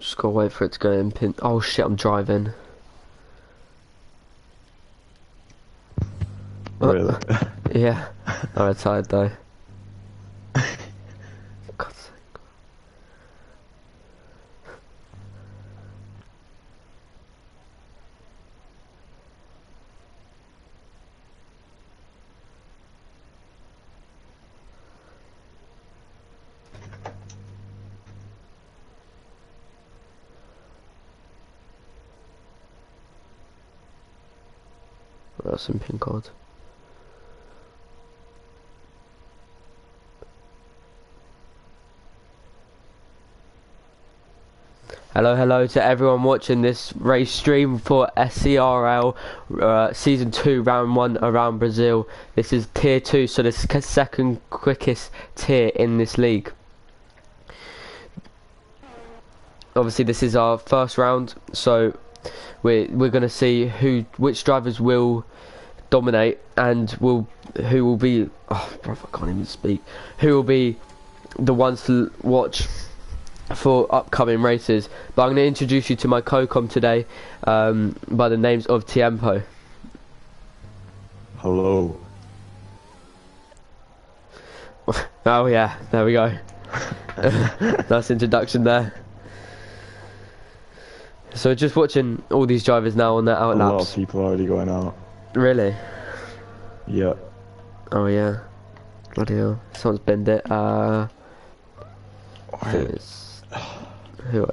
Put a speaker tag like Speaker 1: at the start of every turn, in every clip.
Speaker 1: Just gotta wait for it to go in pin. Oh shit, I'm driving.
Speaker 2: Really?
Speaker 1: Yeah. I'm retired though. God's sake. That's some pin cards. Hello to everyone watching this race stream for SCRL Season 2 Round 1 around Brazil. This is Tier 2, so the second quickest tier in this league. Obviously this is our first round, so we're going to see which drivers will dominate and who will be... Oh, bro, I can't even speak. Who will be the ones to watch for upcoming races. But I'm going to introduce you to my co-com today by the names of Tiempo.
Speaker 2: Hello.
Speaker 1: Oh yeah, there we go. Nice introduction there. So just watching all these drivers now on their out laps.
Speaker 2: A lot of people already going out.
Speaker 1: Really?
Speaker 2: Yeah.
Speaker 1: Oh yeah. Bloody hell. Someone's bend it. Who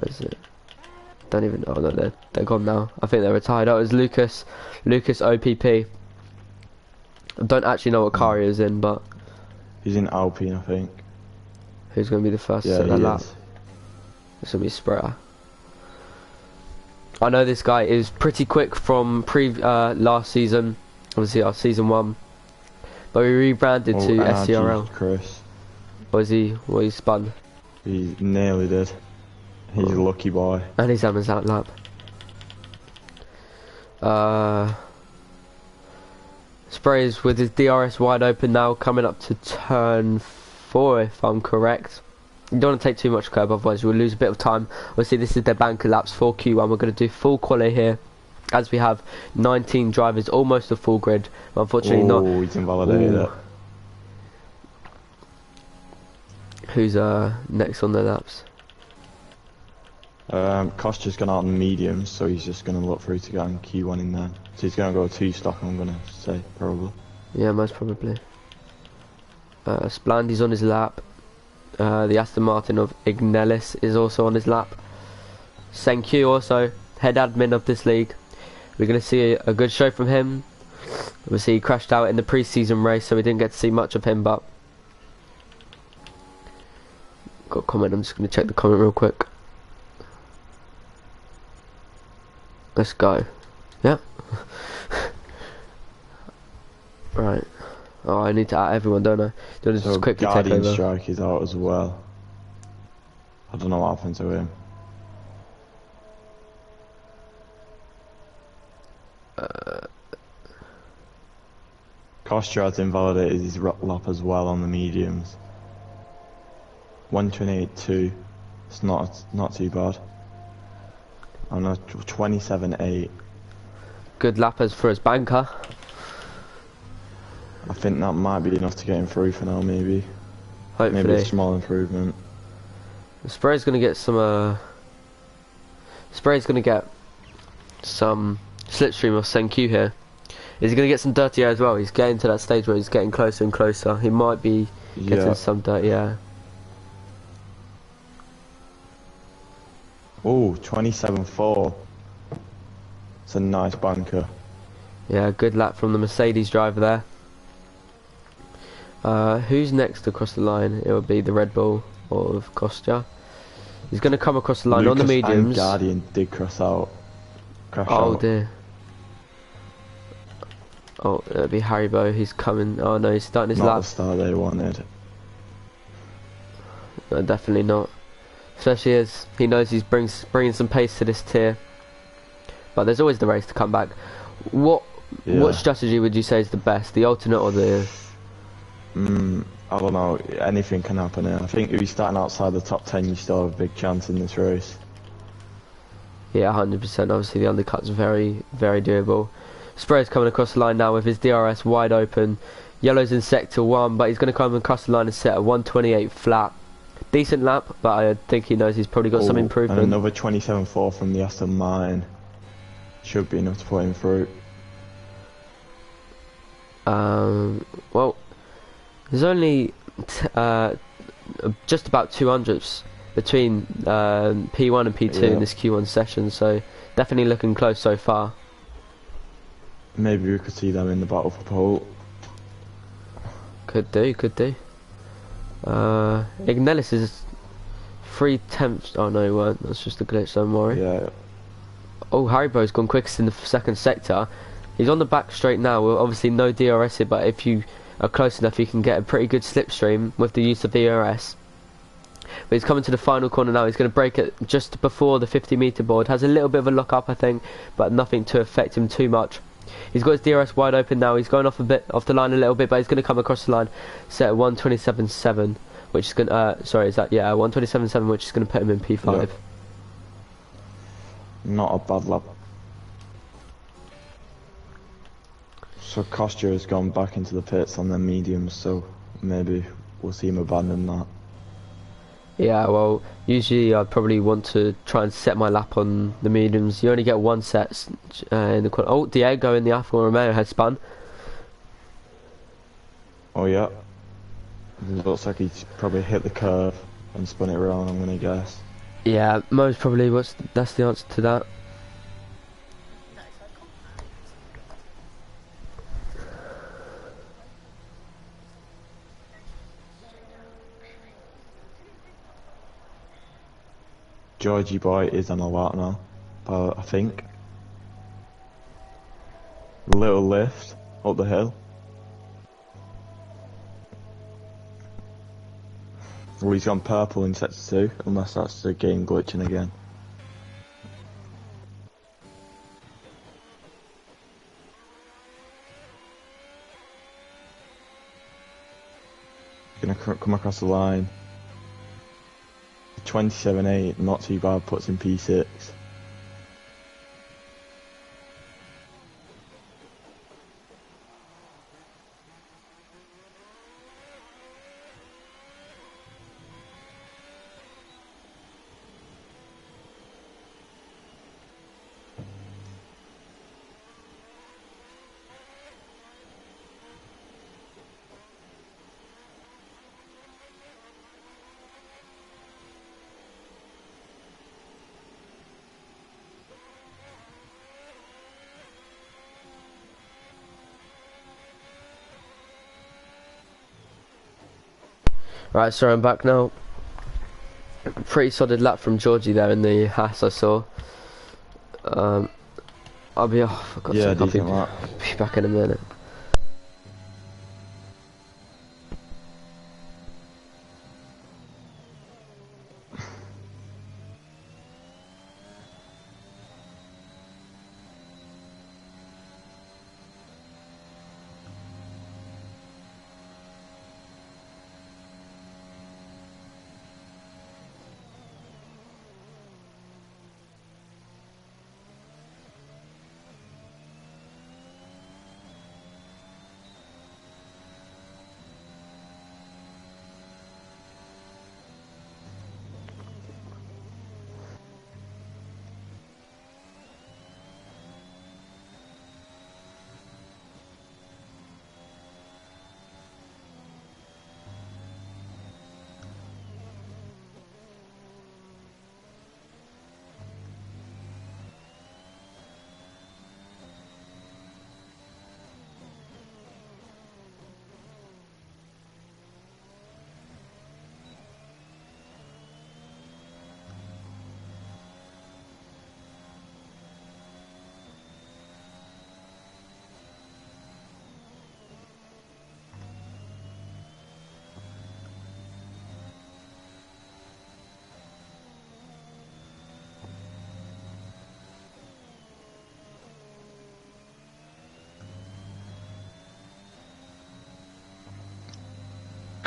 Speaker 1: is it? Don't even. Oh no, they're gone now. I think they're retired. Oh, it was Lucas OPP. I don't actually know what car he is in, but
Speaker 2: he's in Alpine, I think.
Speaker 1: Who's going to be the first
Speaker 2: to
Speaker 1: set their lap? This will be Spreader. I know this guy is pretty quick from last season, obviously our season 1, but we rebranded to SCRL.
Speaker 2: Chris.
Speaker 1: What he spun?
Speaker 2: He nearly did. He's a lucky boy.
Speaker 1: And he's having his out lap. Sprays with his DRS wide open now, coming up to turn 4 if I'm correct. You don't want to take too much curb, otherwise you'll lose a bit of time. Obviously this is their banker laps for Q1. We're going to do full quali here, as we have 19 drivers, almost a full grid. But unfortunately not.
Speaker 2: Oh, he's invalidated it.
Speaker 1: Who's next on the laps?
Speaker 2: Costa's gone out on mediums, so he's just going to look through to get on Q1 in there. So he's going to go 2 stock, I'm going to say, probably. Yeah,
Speaker 1: most probably. Splandy's on his lap. The Aston Martin of Ignelis is also on his lap. Senq also, head admin of this league. We're going to see a good show from him. Obviously he crashed out in the pre-season race, so we didn't get to see much of him, but... Got a comment, I'm just going to check the comment real quick. Let's go. Yeah. Right. Oh, I need to add everyone, don't I? Do I just quickly take over?
Speaker 2: Strike is out as well. I don't know what happened to him. Costa has invalidated his lap as well on the mediums. 128.2. It's not too bad. On a 27.8.
Speaker 1: Good lappers for his banker.
Speaker 2: I think that might be enough to get him through for now, maybe.
Speaker 1: Hopefully.
Speaker 2: Maybe a small improvement.
Speaker 1: Spray's gonna get some Spray's gonna get some slipstream of Senq here. Is he gonna get some dirty air as well? He's getting to that stage where he's getting closer and closer. He might be getting some dirty air.
Speaker 2: Oh, 27.4. It's a nice banker.
Speaker 1: Yeah, good lap from the Mercedes driver there. Who's next across the line? It will be the Red Bull of Costa. He's going to come across the line on the mediums.
Speaker 2: And Guardian did crash out.
Speaker 1: Oh dear. Oh, it'll be Haribo. He's coming. Oh no, he's starting his lap.
Speaker 2: Not the start they wanted.
Speaker 1: No, definitely not. Especially as he knows he's bringing some pace to this tier. But there's always the race to come back. What strategy would you say is the best? The alternate or the...
Speaker 2: I don't know. Anything can happen here. I think if you're starting outside the top 10, you still have a big chance in this race.
Speaker 1: Yeah, 100%. Obviously, the undercut's very, very doable. Sprayer's coming across the line now with his DRS wide open. Yellow's in sector 1, but he's going to come across the line and set a 128 flat. Decent lap, but I think he knows he's probably got some improvement.
Speaker 2: And another 27.4 from the Aston Martin. Should be enough to put him through.
Speaker 1: Well, there's only just about 200s between P1 and P2 in this Q1 session, so definitely looking close so far.
Speaker 2: Maybe we could see them in the battle for pole.
Speaker 1: Could do. Ignelis is 3/10. Oh no, he weren't. That's just a glitch, don't worry.
Speaker 2: Yeah.
Speaker 1: Oh, Haribo's gone quickest in the second sector. He's on the back straight now. Well, obviously no DRS here, but if you are close enough, you can get a pretty good slipstream with the use of DRS. But he's coming to the final corner now. He's going to break it just before the 50-meter board. Has a little bit of a lock up, I think, but nothing to affect him too much. He's got his DRS wide open now. He's going off the line a little bit, but he's going to come across the line, set at 127.7, which is going to, 127.7, which is going to put him in P5.
Speaker 2: Yep. Not a bad lap. So Kostya has gone back into the pits on their mediums, so maybe we'll see him abandon that.
Speaker 1: Yeah, well, usually I'd probably want to try and set my lap on the mediums. You only get one set in the corner. Oh, Diego in the Alfa Romeo has spun.
Speaker 2: Oh yeah. It looks like he's probably hit the curve and spun it around, I'm gonna guess.
Speaker 1: Yeah, most probably that's the answer to that.
Speaker 2: Georgie boy is on a lap now, I think. Little lift up the hill. Well, he's gone purple in sector 2, unless that's the game glitching again. Gonna come across the line. 27.8, not too bad, puts in P6.
Speaker 1: Right, so I'm back now. Pretty solid lap from Georgie there in the Haas I saw. I'll be off. For God's sake, I'll be back in a minute.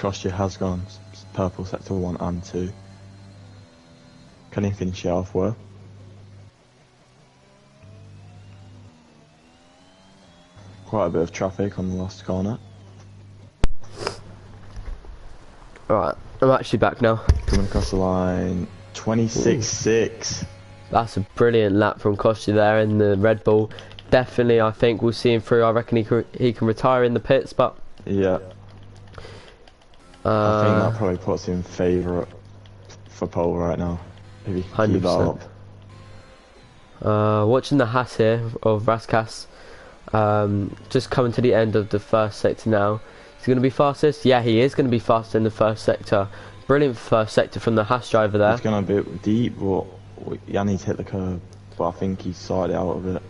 Speaker 2: Kostya has gone purple sector 1 and 2. Can he finish it off well? quite a bit of traffic on the last corner.
Speaker 1: Alright, I'm actually back now.
Speaker 2: Coming across the line, 26.6.
Speaker 1: That's a brilliant lap from Costa there in the Red Bull. Definitely, I think we'll see him through. I reckon he can retire in the pits, but...
Speaker 2: Yeah. I think that probably puts him favourite for pole right now. If he can keep that up.
Speaker 1: Watching the Haas here of Raskas. Just coming to the end of the first sector now. Is he going to be fastest? Yeah, he is going to be faster in the first sector. Brilliant first sector from the Haas driver there.
Speaker 2: It's going to be deep, but Yanni's hit the curb. But I think he's sorted out of it.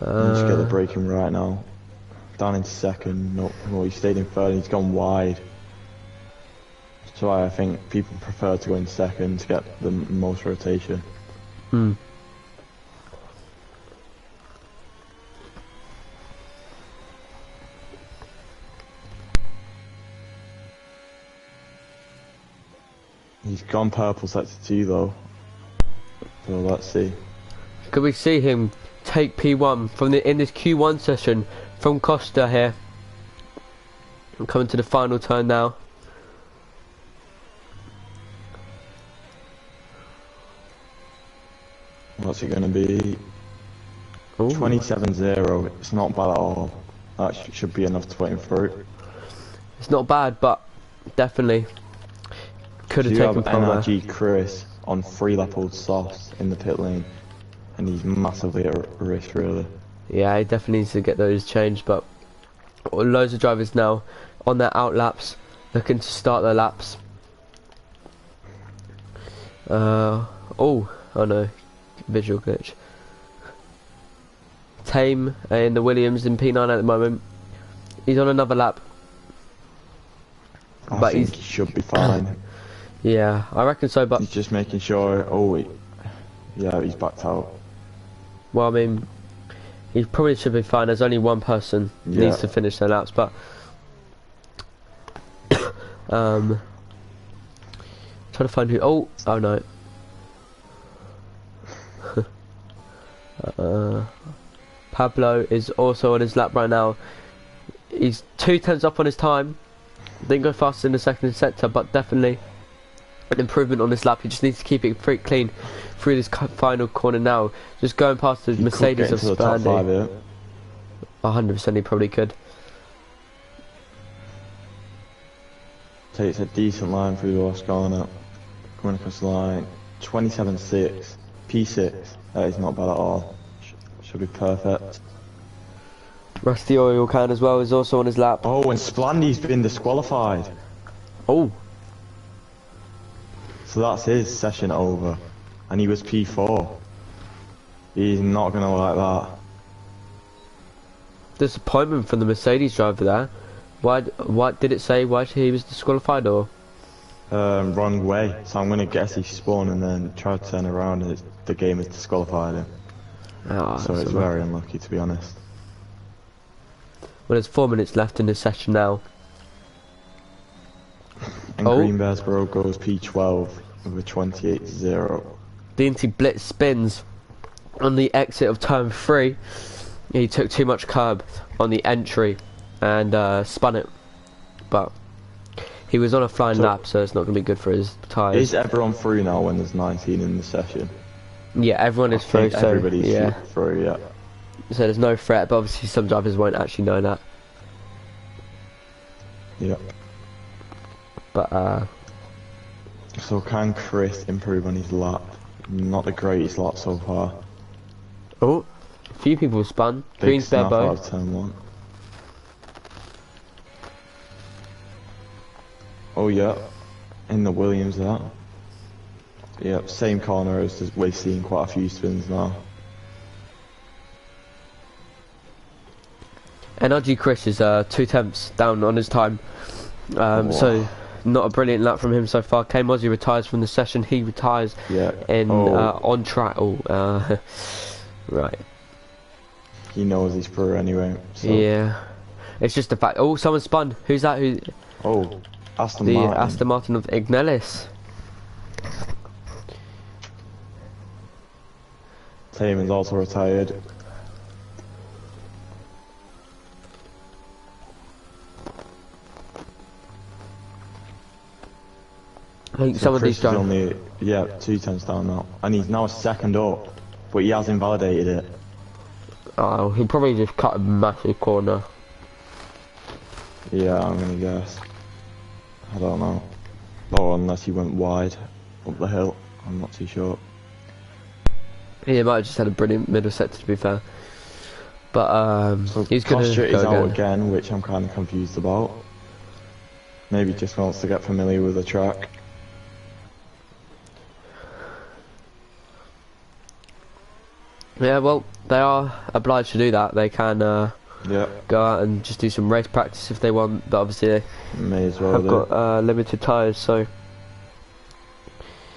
Speaker 2: Just get the braking right now. Down into second. No, well, he stayed in third. He's gone wide. That's why I think people prefer to go in second to get the most rotation. He's gone purple sector 2 though. So let's see.
Speaker 1: Could we see him take P1 from in this Q1 session from Costa here? I'm coming to the final turn now.
Speaker 2: What's it going to be? 27.0. It's not bad at all. That should be enough to put him through.
Speaker 1: It's not bad, but definitely could have taken Palmer.
Speaker 2: NRG Chris on 3-lap-old Sauce in the pit lane, and he's massively at risk, really.
Speaker 1: Yeah, he definitely needs to get those changed, but loads of drivers now on their out laps, looking to start their laps. Oh no, visual glitch. Tame in the Williams in P9 at the moment. He's on another lap.
Speaker 2: I think he should be fine.
Speaker 1: Yeah, I reckon so, but...
Speaker 2: He's just making sure... yeah, he's backed out.
Speaker 1: Well, I mean, he probably should be fine. There's only one person needs to finish their laps, but... trying to find who... Oh no. Pablo is also on his lap right now. He's 2/10 up on his time. Didn't go faster in the second sector, but definitely an improvement on this lap. He just needs to keep it pretty clean through this final corner now. Just going past the Mercedes of Spandy. 100% he probably could.
Speaker 2: Takes a decent line through the last corner. Coming across the line. 27.6. P6. That is not bad at all. Should be perfect.
Speaker 1: Rusty Oil Can as well is also on his lap.
Speaker 2: Oh, and Splandy's been disqualified.
Speaker 1: Oh.
Speaker 2: So that's his session over. And he was P4. He's not going to like that.
Speaker 1: Disappointment from the Mercedes driver there. What did it say why he was disqualified, or?
Speaker 2: Wrong way. So I'm going to guess he spun and then tried to turn around and the game has disqualified him.
Speaker 1: Oh,
Speaker 2: so it's very unlucky, to be honest.
Speaker 1: Well, there's 4 minutes left in this session now.
Speaker 2: And Greenbearsboro goes P12 with a 28.0.
Speaker 1: DNT Blitz spins on the exit of turn 3. He took too much curb on the entry and spun it. But he was on a flying lap, so it's not going to be good for his tyres.
Speaker 2: Is everyone through now when there's 19 in the session?
Speaker 1: Yeah, everyone is through, so
Speaker 2: everybody's through, yeah.
Speaker 1: So there's no threat, but obviously some drivers won't actually know that.
Speaker 2: Yeah.
Speaker 1: But
Speaker 2: so can Chris improve on his lap? Not the greatest lap so far.
Speaker 1: Oh, a few people spun.
Speaker 2: Big
Speaker 1: Green
Speaker 2: snap out of turn 1. Oh yeah, in the Williams that. Yep, same corner as we're seeing quite a few spins now.
Speaker 1: NRG Chris is 2/10 down on his time. So not a brilliant lap from him so far. K Mozzie retires from the session. He retires in on track. Right.
Speaker 2: He knows he's through anyway. So.
Speaker 1: Yeah. It's just the fact. Oh, someone spun. Who's that? Who?
Speaker 2: Oh, Aston Martin.
Speaker 1: The Aston Martin of Ignelis.
Speaker 2: Taman's also retired.
Speaker 1: I think
Speaker 2: So
Speaker 1: some of
Speaker 2: Chris
Speaker 1: these
Speaker 2: is
Speaker 1: drivers.
Speaker 2: only, yeah, 2 tenths down now. And he's now second up, but he has invalidated it.
Speaker 1: Oh, he probably just cut a massive corner.
Speaker 2: Yeah, I'm gonna guess. I don't know. Or unless he went wide up the hill. I'm not too sure.
Speaker 1: He might have just had a brilliant middle sector, to be fair. But
Speaker 2: So
Speaker 1: he's gonna
Speaker 2: Kostya is
Speaker 1: go
Speaker 2: out
Speaker 1: again.
Speaker 2: again, which I'm kind of confused about. Maybe just wants to get familiar with the track.
Speaker 1: Yeah, well, they are obliged to do that. They can
Speaker 2: Yeah,
Speaker 1: go out and just do some race practice if they want, but obviously they
Speaker 2: may as well
Speaker 1: have
Speaker 2: do.
Speaker 1: got limited tyres, so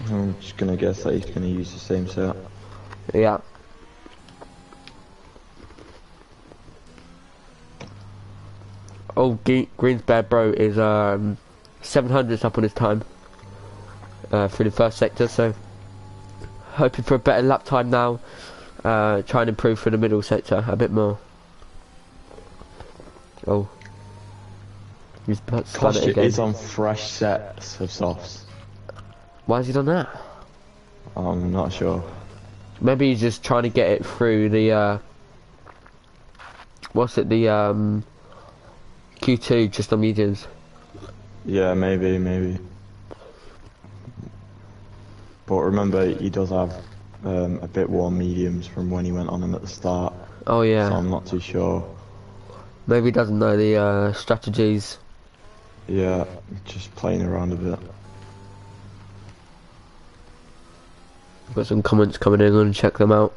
Speaker 2: I'm just gonna guess that he's gonna use the same set.
Speaker 1: yeah. Oh, Green's Bear Bro is 700s up on his time through the first sector, so hoping for a better lap time now. Try and improve for the middle sector a bit more. Oh, he's spun it
Speaker 2: Kostya
Speaker 1: again.
Speaker 2: is on fresh sets of softs.
Speaker 1: Why has he done that?
Speaker 2: I'm not sure.
Speaker 1: Maybe he's just trying to get it through the what's it, the Q2 just on mediums.
Speaker 2: Yeah, maybe. But remember, he does have a bit warm mediums from when he went on them at the start.
Speaker 1: Oh yeah.
Speaker 2: So I'm not too sure.
Speaker 1: Maybe he doesn't know the strategies.
Speaker 2: Yeah, just playing around a bit.
Speaker 1: Got some comments coming in, I'm gonna check them out.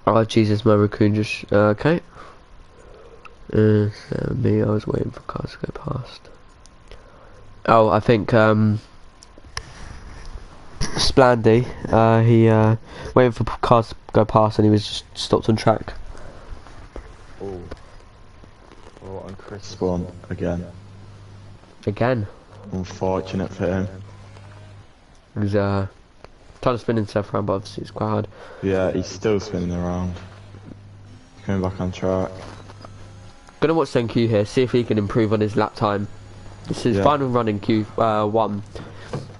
Speaker 1: Oh Jesus, my raccoon just okay. So me, I was waiting for cars to go past. Oh, I think Splandy, he waiting for cars to go past and he was just stopped on track.
Speaker 2: Oh, and Chris spun again.
Speaker 1: Again.
Speaker 2: Unfortunate for him.
Speaker 1: He's trying to spin himself around, but obviously it's quite hard.
Speaker 2: Yeah, he's still spinning around. Coming back on track.
Speaker 1: Gonna watch Q here, see if he can improve on his lap time. This is final run in Q1,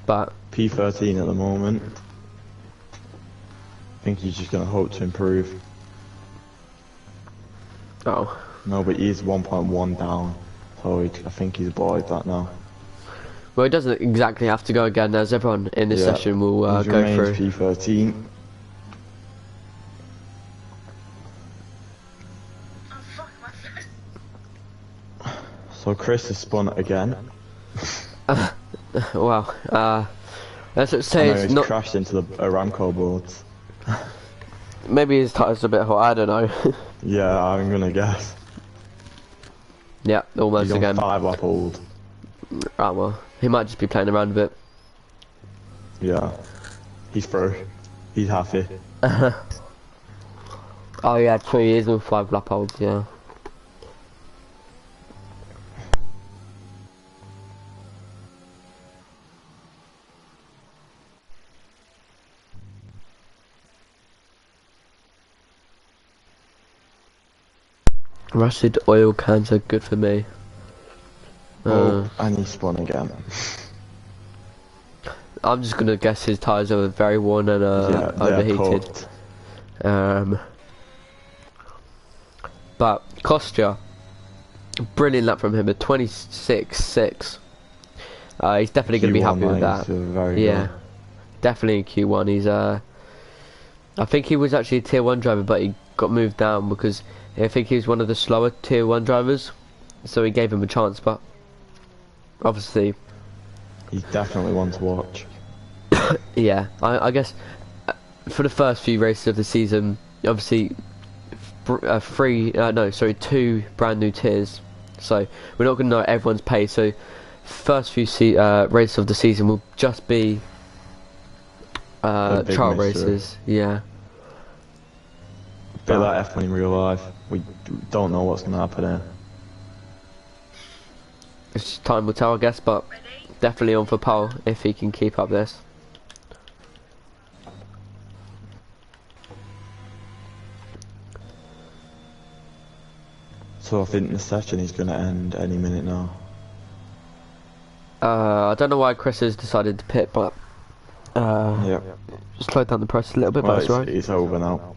Speaker 1: but
Speaker 2: P13 at the moment. I think he's just gonna hope to improve.
Speaker 1: oh,
Speaker 2: No, but he's 1.1 down, so I think he's avoided that now.
Speaker 1: well, he doesn't exactly have to go again, as everyone in this session will
Speaker 2: he
Speaker 1: go
Speaker 2: remains
Speaker 1: through.
Speaker 2: P13. So Chris has spun again.
Speaker 1: Well, let's say
Speaker 2: I know
Speaker 1: it's
Speaker 2: he's
Speaker 1: not.
Speaker 2: crashed into the Aramco boards.
Speaker 1: Maybe his tire's a bit hot. I don't know.
Speaker 2: Yeah, I'm gonna guess.
Speaker 1: Yeah, almost
Speaker 2: He's on
Speaker 1: again.
Speaker 2: 5 lap old.
Speaker 1: Ah well, he might just be playing around a bit.
Speaker 2: Yeah. He's through. He's happy.
Speaker 1: Oh yeah, true. He is with 5 lap olds. Yeah. Rusted oil cans are good for me.
Speaker 2: Oh, and he spun again.
Speaker 1: I'm just gonna guess his tyres are very worn and
Speaker 2: Yeah, they're
Speaker 1: overheated.
Speaker 2: cooked.
Speaker 1: But Kostya, brilliant lap from him at 26.6. He's definitely gonna be
Speaker 2: Q1,
Speaker 1: happy with
Speaker 2: like,
Speaker 1: that.
Speaker 2: he's very
Speaker 1: Yeah,
Speaker 2: good.
Speaker 1: definitely in Q1. He's I think he was actually a tier 1 driver, but he got moved down because I think he was one of the slower tier 1 drivers, so he gave him a chance. But obviously,
Speaker 2: He's definitely one to watch.
Speaker 1: yeah, I guess for the first few races of the season, obviously, 2 brand new tiers, so we're not going to know everyone's pace. So first few races of the season will just be
Speaker 2: big
Speaker 1: trial
Speaker 2: mystery.
Speaker 1: races. Yeah.
Speaker 2: Bit like F1 in real life. We don't know what's going to happen here.
Speaker 1: It's just time will tell, I guess, but definitely on for pole if he can keep up this.
Speaker 2: So I think the session is going to end any minute now.
Speaker 1: I don't know why Chris has decided to pit, but
Speaker 2: Yeah.
Speaker 1: just slow down the process a little bit,
Speaker 2: Well,
Speaker 1: but that's right.
Speaker 2: it's over now.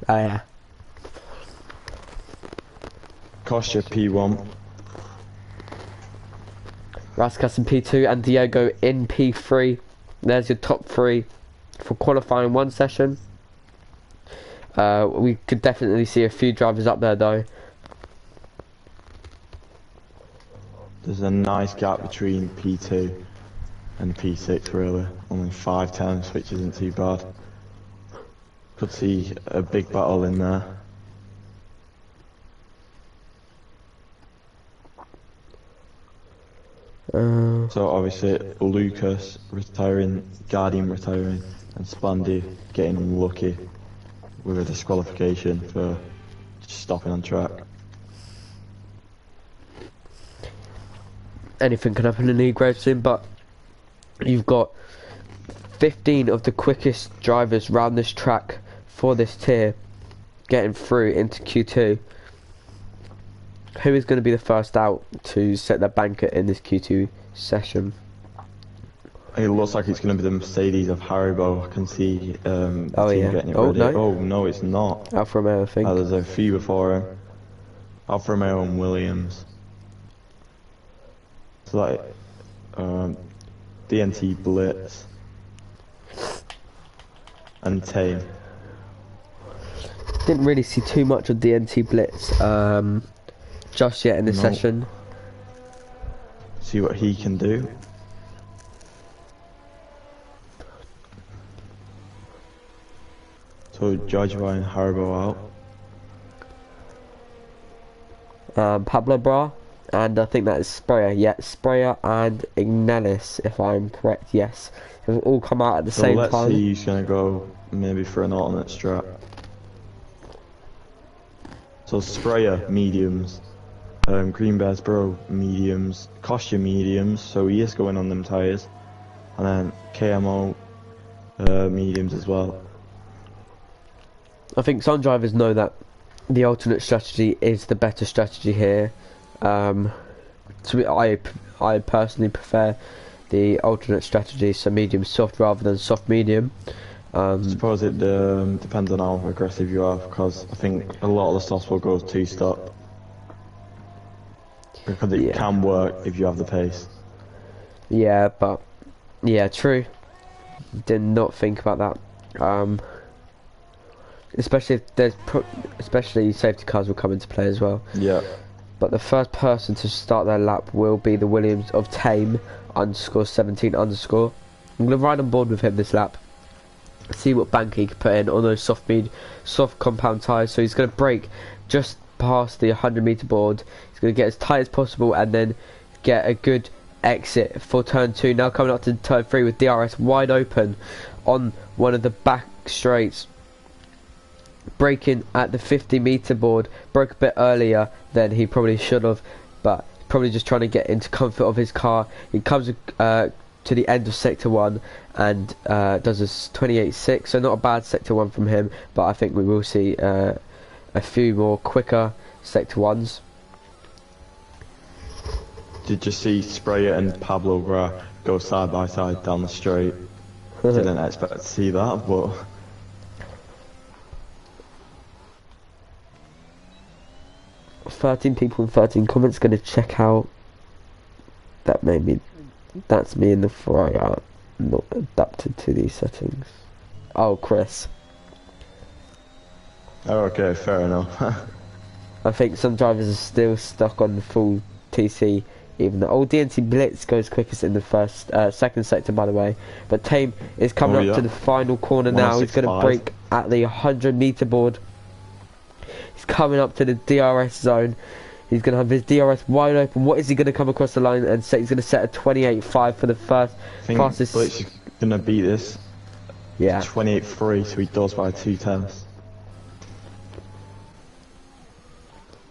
Speaker 1: Oh yeah.
Speaker 2: Kostya P1.
Speaker 1: Raskas in P2 and Diego in P3. There's your top three for qualifying one session. We could definitely see a few drivers up there though.
Speaker 2: There's a nice gap between P2 and P6 really. Only 5 tenths, which isn't too bad. Could see a big battle in there. So obviously Lucas retiring, Guardian retiring, and Spandy getting unlucky with a disqualification for stopping on track.
Speaker 1: Anything can happen in E-grade soon, but you've got 15 of the quickest drivers round this track for this tier getting through into Q2. Who is going to be the first out to set their banker in this Q2 session?
Speaker 2: It looks like it's going to be the Mercedes of Haribo. I can see the
Speaker 1: Oh,
Speaker 2: team
Speaker 1: yeah.
Speaker 2: getting it
Speaker 1: Oh,
Speaker 2: ready.
Speaker 1: no.
Speaker 2: Oh no, it's not.
Speaker 1: Alfa Romeo, I think.
Speaker 2: There's a few before him. Alfa Romeo and Williams. It's like DNT Blitz and Tame.
Speaker 1: Didn't really see too much of DNT Blitz just yet in this session.
Speaker 2: See what he can do. So Joshua and Haribo
Speaker 1: out. Pablo Bra, and I think that is Sprayer. Yeah, Sprayer and Ignalis, if I'm correct. Yes, have all come out at the same time.
Speaker 2: Let's see who's gonna go maybe for an alternate strap. So Sprayer mediums, Green Bears Bro mediums, Kostya mediums. So he is going on them tyres, and then KMO mediums as well.
Speaker 1: I think some drivers know that the alternate strategy is the better strategy here. I personally prefer the alternate strategy, so medium soft rather than soft medium.
Speaker 2: I suppose it depends on how aggressive you are, because I think a lot of the softs will go two-stop. Because it can work if you have the pace.
Speaker 1: Yeah, but yeah, true. Did not think about that. Especially if there's especially safety cars will come into play as well.
Speaker 2: Yeah.
Speaker 1: But the first person to start their lap will be the Williams of Tame _17_. I'm gonna ride on board with him this lap. See what bank he can put in on those soft compound tyres. So he's gonna brake just past the 100-meter board. He's gonna get as tight as possible and then get a good exit for turn 2. Now coming up to turn 3 with DRS wide open on one of the back straights. Braking at the 50-meter board, broke a bit earlier than he probably should have, but probably just trying to get into comfort of his car. He comes to the end of sector 1 and does a 28.6, so not a bad sector 1 from him, but I think we will see a few more quicker sector 1s.
Speaker 2: Did you see Sprayer and Pablo Bra go side by side down the straight? Didn't expect to see that, but
Speaker 1: 13 people and 13 comments. Gonna check out. That made me. That's me in the fryer, not adapted to these settings. Oh, Chris.
Speaker 2: oh, okay, fair enough.
Speaker 1: I think some drivers are still stuck on the full TC, even though DNT Blitz goes quickest in the second sector, by the way. But Tame is coming up to the final corner now. He's going to brake at the 100-meter board. He's coming up to the DRS zone. He's going to have his DRS wide open. What is he going to come across the line and say? He's going to set a 28.5 for the first fastest.
Speaker 2: Blitz is going to beat this.
Speaker 1: Yeah.
Speaker 2: 28.3, so he does by 2 tenths.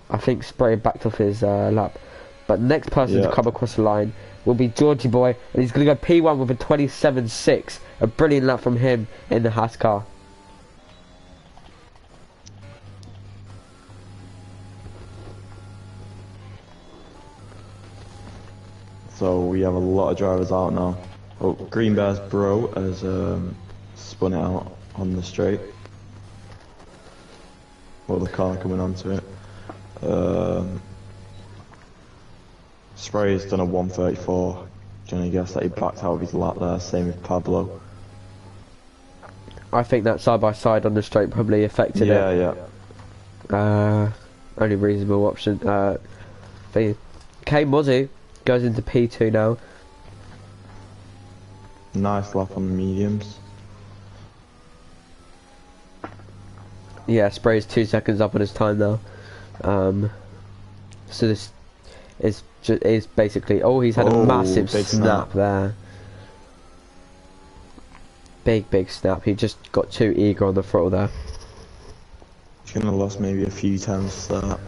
Speaker 1: I think Spray backed off his lap. But next person to come across the line will be Georgie Boy, and he's going to go P1 with a 27.6. A brilliant lap from him in the Haas car.
Speaker 2: So we have a lot of drivers out now. Oh, Green Bear's bro has spun it out on the straight. Well, the car coming onto it. Spray's done a 134. Do you want to guess that he backed out of his lap there? Same with Pablo.
Speaker 1: I think that side by side on the straight probably affected it.
Speaker 2: Yeah.
Speaker 1: Only reasonable option. K Mozzie goes into P2 now.
Speaker 2: Nice lap on the mediums.
Speaker 1: Yeah, Spray's 2 seconds up on his time now. So this is basically. Oh, he's had a massive snap there. Big snap. He just got too eager on the throttle there.
Speaker 2: He's gonna have lost maybe a few times to that.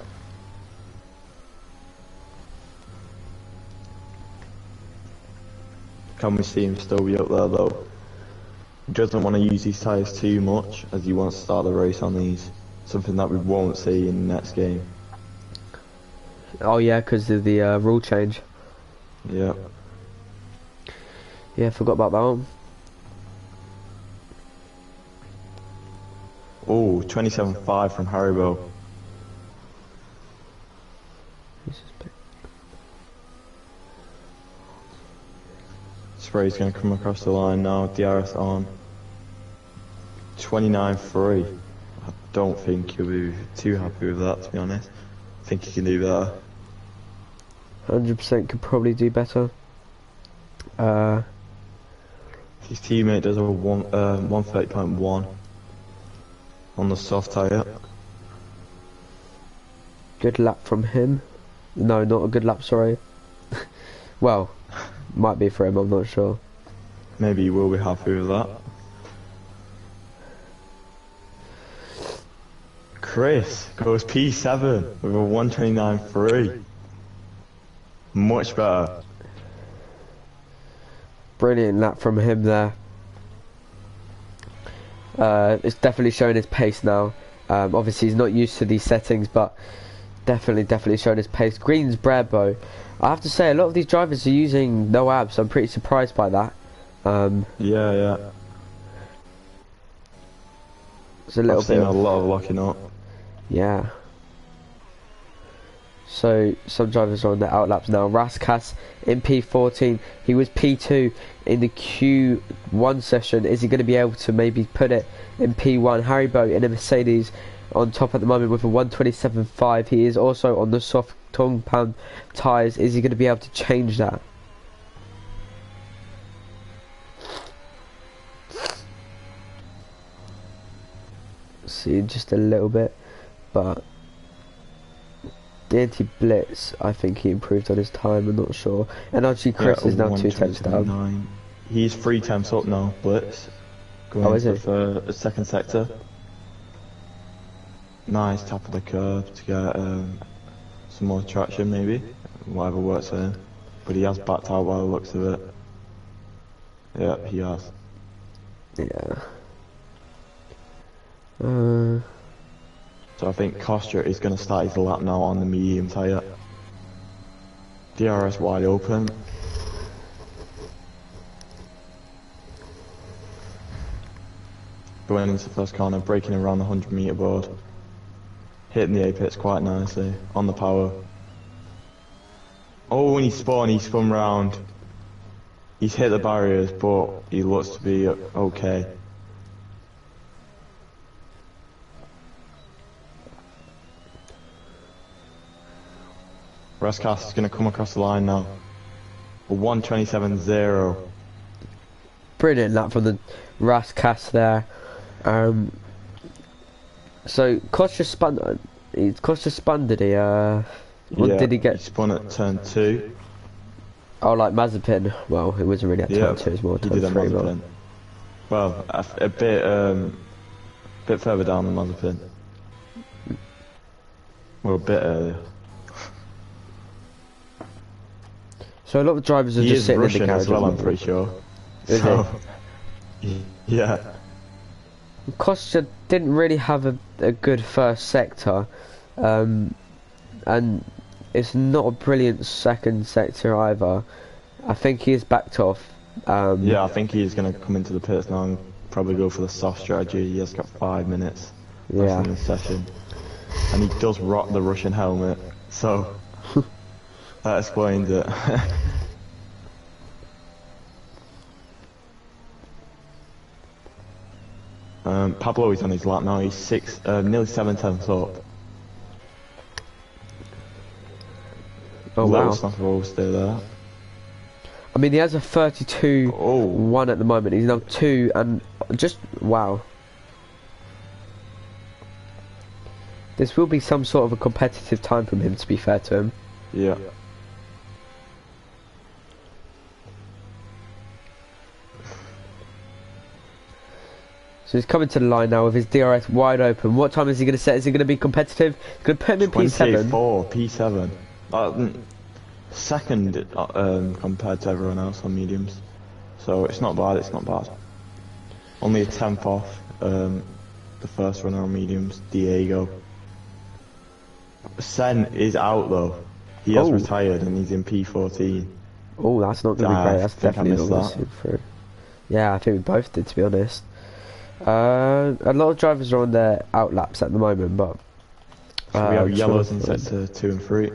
Speaker 2: Can we see him still be up there though? He doesn't want to use his tyres too much as he wants to start the race on these. Something that we won't see in the next game.
Speaker 1: Oh yeah, because of the rule change.
Speaker 2: Yeah.
Speaker 1: Yeah, forgot about that one.
Speaker 2: Oh, 27.5 from Haribo. Spray's going to come across the line now, DRS on. 29.3. I don't think you'll be too happy with that, to be honest. I think you can do better.
Speaker 1: 100% could probably do better.
Speaker 2: His teammate does a 130.1 on the soft tyre.
Speaker 1: Good lap from him. No, not a good lap, sorry. Well, might be for him, I'm not sure.
Speaker 2: Maybe you will be happy with that. Chris goes P7 with a 129.3. Much better.
Speaker 1: Brilliant lap from him there. It's definitely showing his pace now. Obviously he's not used to these settings, but definitely showing his pace. Green's Brabo. I have to say, a lot of these drivers are using no abs. I'm pretty surprised by that.
Speaker 2: Yeah.
Speaker 1: It's a little bit.
Speaker 2: A lot of locking up.
Speaker 1: Yeah. So some drivers are on their outlaps now. Raskas in P14. He was P2 in the Q1 session. Is he going to be able to maybe put it in P1? Haribo in a Mercedes on top at the moment with a 127.5. He is also on the soft compound tyres. Is he going to be able to change that? See, just a little bit, but the anti-blitz, I think he improved on his time. I'm not sure. And actually, Chris is now 2 tenths down.
Speaker 2: He's 3 tenths up now. Blitz going into the second sector. Nice tap of the curb to get some more traction, maybe whatever works for him. But he has backed out by the looks of it. Yeah, he has.
Speaker 1: Yeah.
Speaker 2: So I think Kostra is going to start his lap now on the medium tyre. DRS wide open. Going into the first corner, braking around the 100-metre board. Hitting the apex quite nicely, on the power. Oh, when he spun round. He's hit the barriers, but he looks to be okay. Raskas is going to come across the line now. A 127.0.
Speaker 1: Brilliant lap from the Raskas there. So Kostra spun. Kostra spun, did he? What did he get?
Speaker 2: He spun at turn 2.
Speaker 1: Oh, like Mazepin. Well, it wasn't really at turn 2, it's more turn 3.
Speaker 2: Mazepin. Well, a bit further down than Mazepin. Well, a bit earlier.
Speaker 1: So a lot of drivers are just sitting in the garage
Speaker 2: as well, I'm pretty sure.
Speaker 1: Is
Speaker 2: he? Yeah.
Speaker 1: Kostra didn't really have a good first sector, and it's not a brilliant second sector either. I think he is backed off.
Speaker 2: Yeah, I think he's going to come into the pits now and probably go for the soft strategy. He has got 5 minutes left
Speaker 1: Yeah.
Speaker 2: in the session. And he does rock the Russian helmet, so that explains it. Pablo is on his lap now, he's nearly 7 tenths up.
Speaker 1: Oh wow.
Speaker 2: Will stay there.
Speaker 1: I mean, he has a 32-1
Speaker 2: Oh.
Speaker 1: at the moment. He's now 2 and just wow. This will be some sort of a competitive time from him, to be fair to him.
Speaker 2: Yeah.
Speaker 1: So he's coming to the line now with his DRS wide open. What time is he going to set? Is he going to be competitive? He's going to put him in P7.
Speaker 2: 28.4, P7. Second compared to everyone else on mediums. So it's not bad, it's not bad. Only a 10th off the first runner on mediums, Diego. Sen is out though. He has retired and he's in P14.
Speaker 1: Oh, that's not going to be great. That's definitely not going to
Speaker 2: that.
Speaker 1: suit through. Yeah, I think we both did, to be honest. A lot of drivers are on their out laps at the moment, but
Speaker 2: So we have yellows in sector 2 and 3.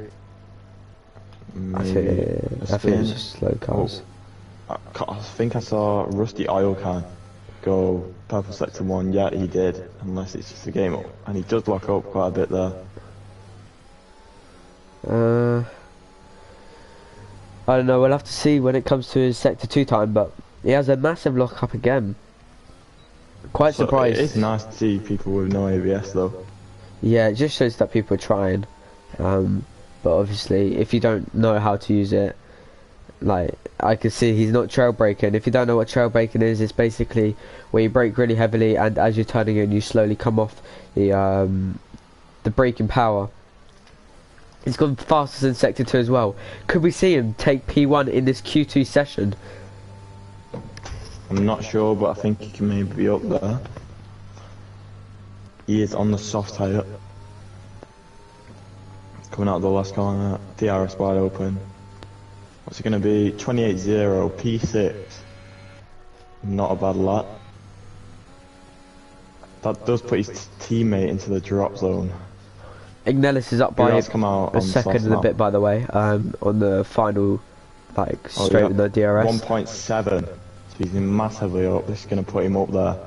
Speaker 1: I think it's just slow cars.
Speaker 2: I think I saw Rusty Oilcan go purple sector 1. Yeah, he did, unless it's just a game up, and he does lock up quite a bit there.
Speaker 1: I don't know. We'll have to see when it comes to his sector 2 time, but he has a massive lock up again. Quite surprised.
Speaker 2: It's nice to see people with no ABS though.
Speaker 1: Yeah, it just shows that people are trying. But obviously, if you don't know how to use it, like I can see he's not trail braking. If you don't know what trail braking is, it's basically where you brake really heavily and as you're turning in, you slowly come off the braking power. He's gone fastest in sector 2 as well. Could we see him take P1 in this Q2 session?
Speaker 2: I'm not sure, but I think he can maybe be up there. He is on the soft tyre. Coming out of the last corner, DRS wide open. What's it going to be? 28.0, P6. Not a bad lap. That does put his teammate into the drop zone.
Speaker 1: Ignelis is up by a second and a bit, by the way, on the final, like, straight with the DRS.
Speaker 2: 1.7. So he's massively up. This is going to put him up there.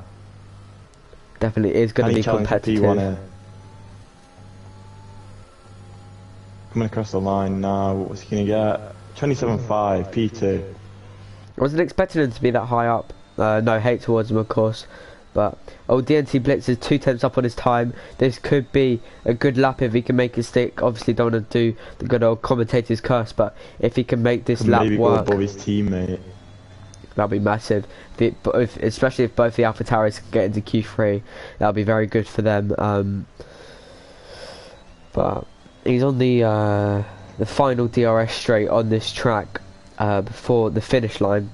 Speaker 1: Definitely is going to be competitive.
Speaker 2: P1 coming across the line now. What's he going to get? 27.5, P2.
Speaker 1: I wasn't expecting him to be that high up. No hate towards him, of course. But DNT Blitz is 2 tenths up on his time. This could be a good lap if he can make it stick. Obviously, don't want to do the good old commentator's curse, but if he can make this lap
Speaker 2: maybe
Speaker 1: work,
Speaker 2: go above his teammate.
Speaker 1: That'll be massive. Especially if both the Alpha Tauris get into Q3, that'll be very good for them. But he's on the final DRS straight on this track before the finish line.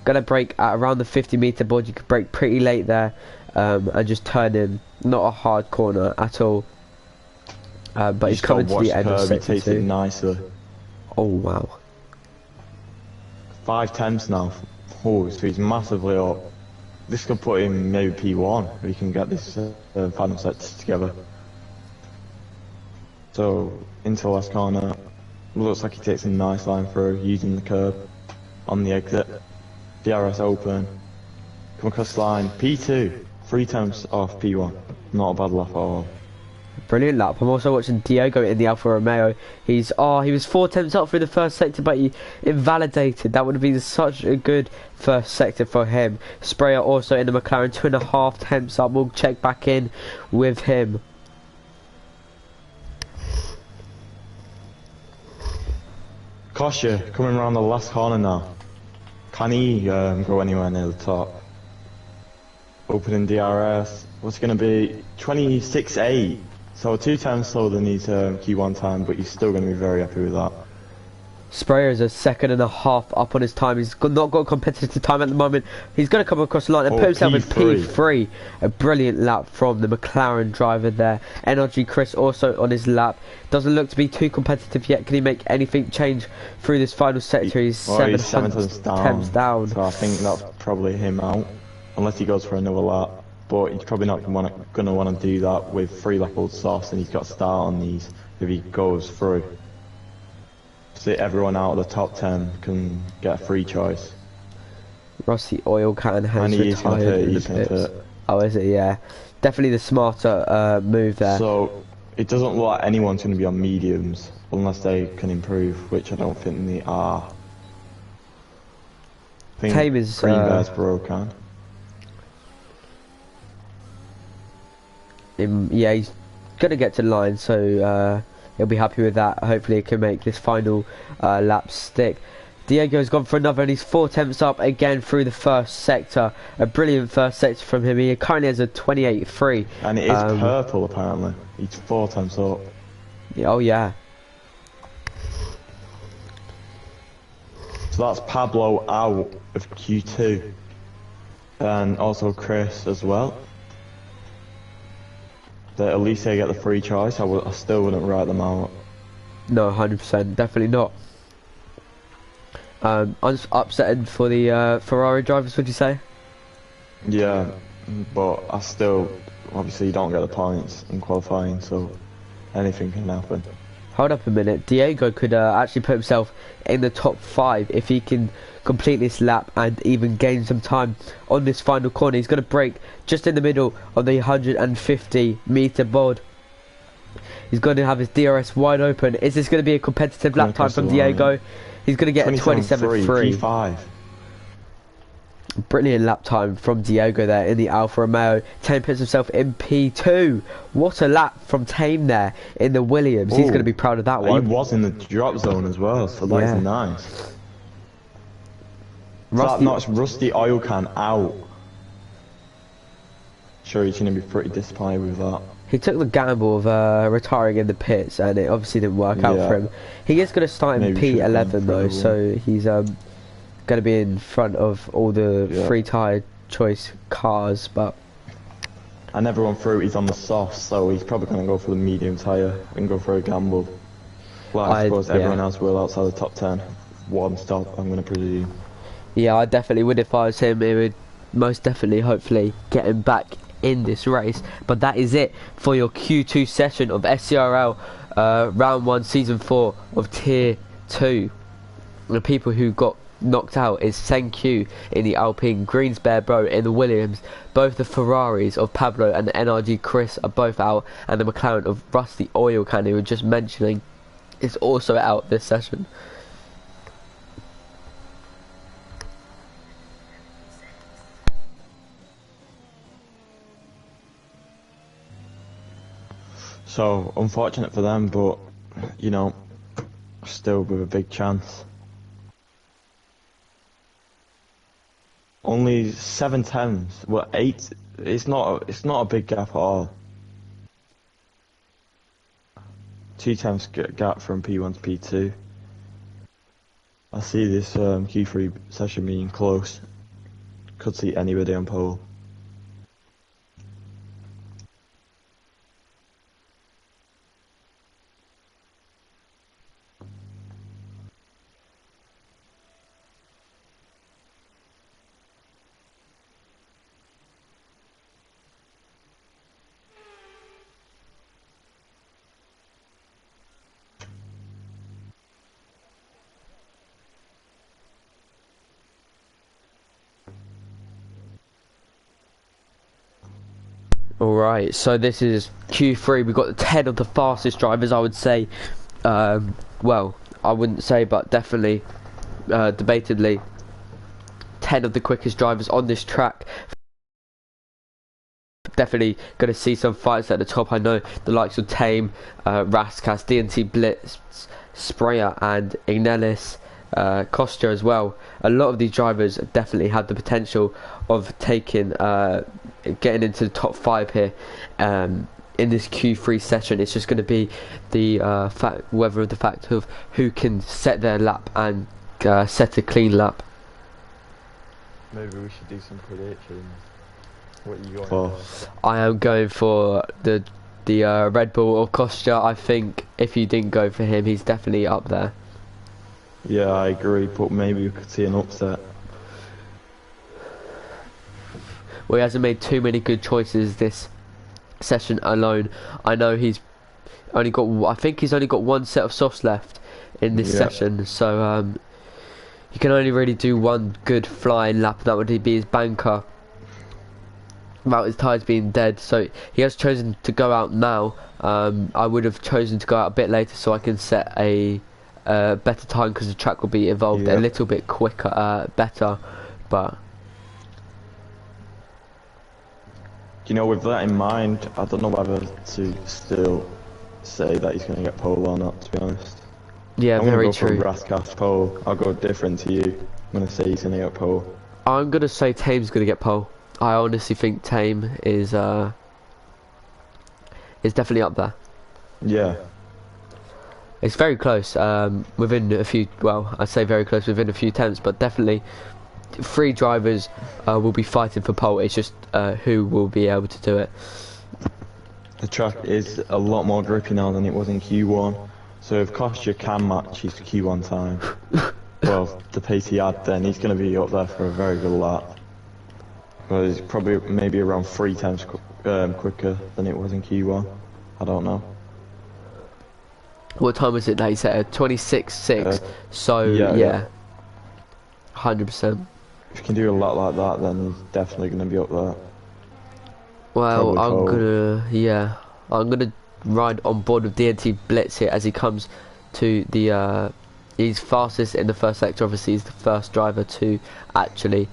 Speaker 1: Gonna brake at around the 50-meter board. You could brake pretty late there and just turn in. Not a hard corner at all. But he's coming to the end of sector 2.
Speaker 2: He takes it nicely.
Speaker 1: Oh wow.
Speaker 2: 5 tenths now. Oh, so he's massively up. This could put him maybe P1 if he can get this final sets together. So into the last corner. Looks like he takes a nice line through using the curb on the exit. DRS open. Come across the line. P2. 3 tenths off P1. Not a bad lap at all.
Speaker 1: Brilliant lap. I'm also watching Diego in the Alfa Romeo. He was 4 tenths up through the first sector, but he invalidated. That would have been such a good first sector for him. Sprayer also in the McLaren, 2.5 tenths up. We'll check back in with him.
Speaker 2: Kosher coming around the last corner now. Can he go anywhere near the top? Opening DRS. What's going to be 26.8? So 2 times slower than his Q1 time, but he's still going to be very happy with that.
Speaker 1: Sprayer is a second and a half up on his time. Not got competitive time at the moment. He's going to come across the line and put himself in P3. A brilliant lap from the McLaren driver there. NRG Chris also on his lap. Doesn't look to be too competitive yet. Can he make anything change through this final sector? He's 7 tenths down.
Speaker 2: So I think that's probably him out. Unless he goes for another lap. But he's probably not going to want to do that with 3 lap old sauce, and he's got to start on these if he goes through. So everyone out of the top 10 can get a free choice.
Speaker 1: Rusty Oil Can has retired in the pits. Oh, is it? Yeah. Definitely the smarter move there.
Speaker 2: So it doesn't look like anyone's going to be on mediums unless they can improve, which I don't think they are. I think
Speaker 1: Tame is
Speaker 2: Green Bear's broken.
Speaker 1: Yeah, he's gonna get to line, so he'll be happy with that. Hopefully he can make this final lap stick. Diego's gone for another, and he's 4 tenths up again through the first sector. A brilliant first sector from him. He currently has a 28.3.
Speaker 2: And it is purple apparently. He's 4 tenths up.
Speaker 1: Oh yeah.
Speaker 2: So that's Pablo out of Q2. And also Chris as well. At least they get the free choice. I still wouldn't write them out.
Speaker 1: No, 100%, definitely not. Upsetting for the Ferrari drivers, would you say?
Speaker 2: Yeah, but I still, obviously you don't get the points in qualifying, so anything can happen.
Speaker 1: Hold up a minute. Diego could actually put himself in the top 5 if he can complete this lap and even gain some time on this final corner. He's going to brake just in the middle of the 150-meter board. He's going to have his DRS wide open. Is this going to be a competitive lap time from Diego? He's going to get a 27.3.
Speaker 2: P5.
Speaker 1: Brilliant lap time from Diego there in the Alfa Romeo. Tame puts himself in P2. What a lap from Tame there in the Williams. Ooh, he's going to be proud of that one.
Speaker 2: He was in the drop zone as well, so that's nice. Rusty Oil Can out. Sure, he's going to be pretty disappointed with that.
Speaker 1: He took the gamble of retiring in the pits, and it obviously didn't work out for him. He is going to start in P11 though, so he's going to be in front of all the free tyre choice cars, but
Speaker 2: and everyone through he's on the soft, so he's probably going to go for the medium tyre and go for a gamble. Well, I suppose everyone else will outside the top 10. One stop, I'm going to presume.
Speaker 1: Yeah, I definitely would if I was him. It would most definitely, hopefully, get him back in this race. But that is it for your Q2 session of SCRL Round 1 Season 4 of Tier 2. The people who got knocked out is Senq in the Alpine, Greensbear Bro in the Williams. Both the Ferraris of Pablo and the NRG Chris are both out, and the McLaren of Rusty Oil Can, we were just mentioning, is also out this session.
Speaker 2: So unfortunate for them, but you know, still with a big chance. Only 7 tenths. Well, 8. It's not a big gap at all. 2 tenths gap from P1 to P2. I see this Q3 session being close. Could see anybody on pole.
Speaker 1: Alright, so this is Q3. We've got 10 of the fastest drivers, I would say. Well, I wouldn't say, but definitely, debatedly, 10 of the quickest drivers on this track. Definitely going to see some fights at the top. I know the likes of Tame, Raskas, DNT Blitz, Sprayer and Ignelis, Costa as well. A lot of these drivers definitely have the potential of taking getting into the top 5 here. in this Q3 session. It's just going to be the fact of who can set their lap and set a clean lap.
Speaker 2: Maybe we should do some predictions. What are you going for?
Speaker 1: I am going for the Red Bull or Kostya. I think if you didn't go for him, he's definitely up there.
Speaker 2: Yeah, I agree, but maybe we could see an upset.
Speaker 1: Well, he hasn't made too many good choices this session alone. I know he's only got, I think he's only got one set of softs left in this session, so he can only really do one good flying lap, and that would be his banker about his tyres being dead. So he has chosen to go out now. I would have chosen to go out a bit later so I can set a better time, because the track will be evolved a little bit quicker, better. But
Speaker 2: you know, with that in mind, I don't know whether to still say that he's going to get pole or not, to be honest.
Speaker 1: Yeah,
Speaker 2: I'm
Speaker 1: very
Speaker 2: gonna go
Speaker 1: true.
Speaker 2: for Raskas pole. I'll go different to you. I'm going to say he's going to get pole.
Speaker 1: I'm going to say Tame's going to get pole. I honestly think Tame is definitely up there.
Speaker 2: Yeah.
Speaker 1: It's very close, within a few, well, I say very close within a few attempts, but definitely 3 drivers will be fighting for pole. It's just who will be able to do it.
Speaker 2: The track is a lot more grippy now than it was in Q1, so if Kostya can match his Q1 time, well, the pace he had then, he's going to be up there for a very good lap. Well, it's probably maybe around 3 times quicker than it was in Q1. I don't know.
Speaker 1: What time was it that he set? 26.6. So yeah, 100%.
Speaker 2: If you can do a lot like that, then he's definitely going to be up there.
Speaker 1: Well,
Speaker 2: Probably
Speaker 1: I'm gonna ride on board with DNT Blitz here as he comes to the. He's fastest in the first sector. Obviously, he's the first driver to actually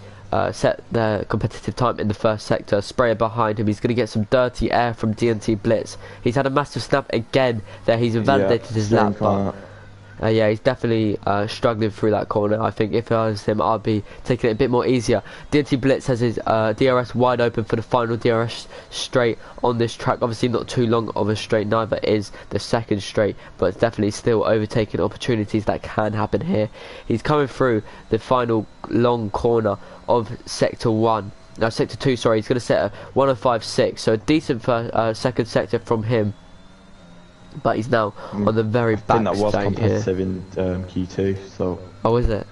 Speaker 1: set their competitive time in the first sector. Sprayer behind him. He's going to get some dirty air from DNT Blitz. He's had a massive snap again there. He's invalidated his lap, but yeah, he's definitely struggling through that corner. I think if I was him, I'd be taking it a bit more easier. DNT Blitz has his DRS wide open for the final DRS straight on this track. Obviously not too long of a straight, neither is the second straight, but it's definitely still overtaking opportunities that can happen here. He's coming through the final long corner of sector 1. No, sector 2, sorry. He's going to set a 105.6, so a decent second sector from him. But he's now on the very back.
Speaker 2: I think that was competitive in Q2, so.
Speaker 1: Oh, is it?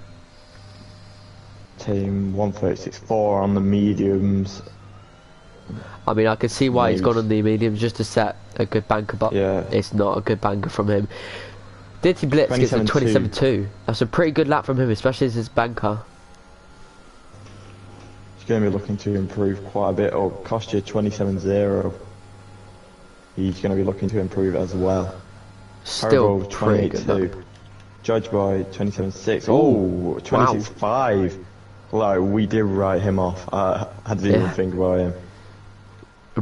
Speaker 2: Team 136.4 on the mediums.
Speaker 1: I mean, I can see why he's gone on the mediums just to set a good banker, but it's not a good banker from him. DNT Blitz gets a 27.2. That's a pretty good lap from him, especially as his banker.
Speaker 2: He's going to be looking to improve quite a bit. Or cost you 27.0. He's going to be looking to improve as well.
Speaker 1: Still
Speaker 2: Haribo 28.2. Judge Boy 27.6. Oh, 26.5. Like, we did write him off. I didn't even think about him.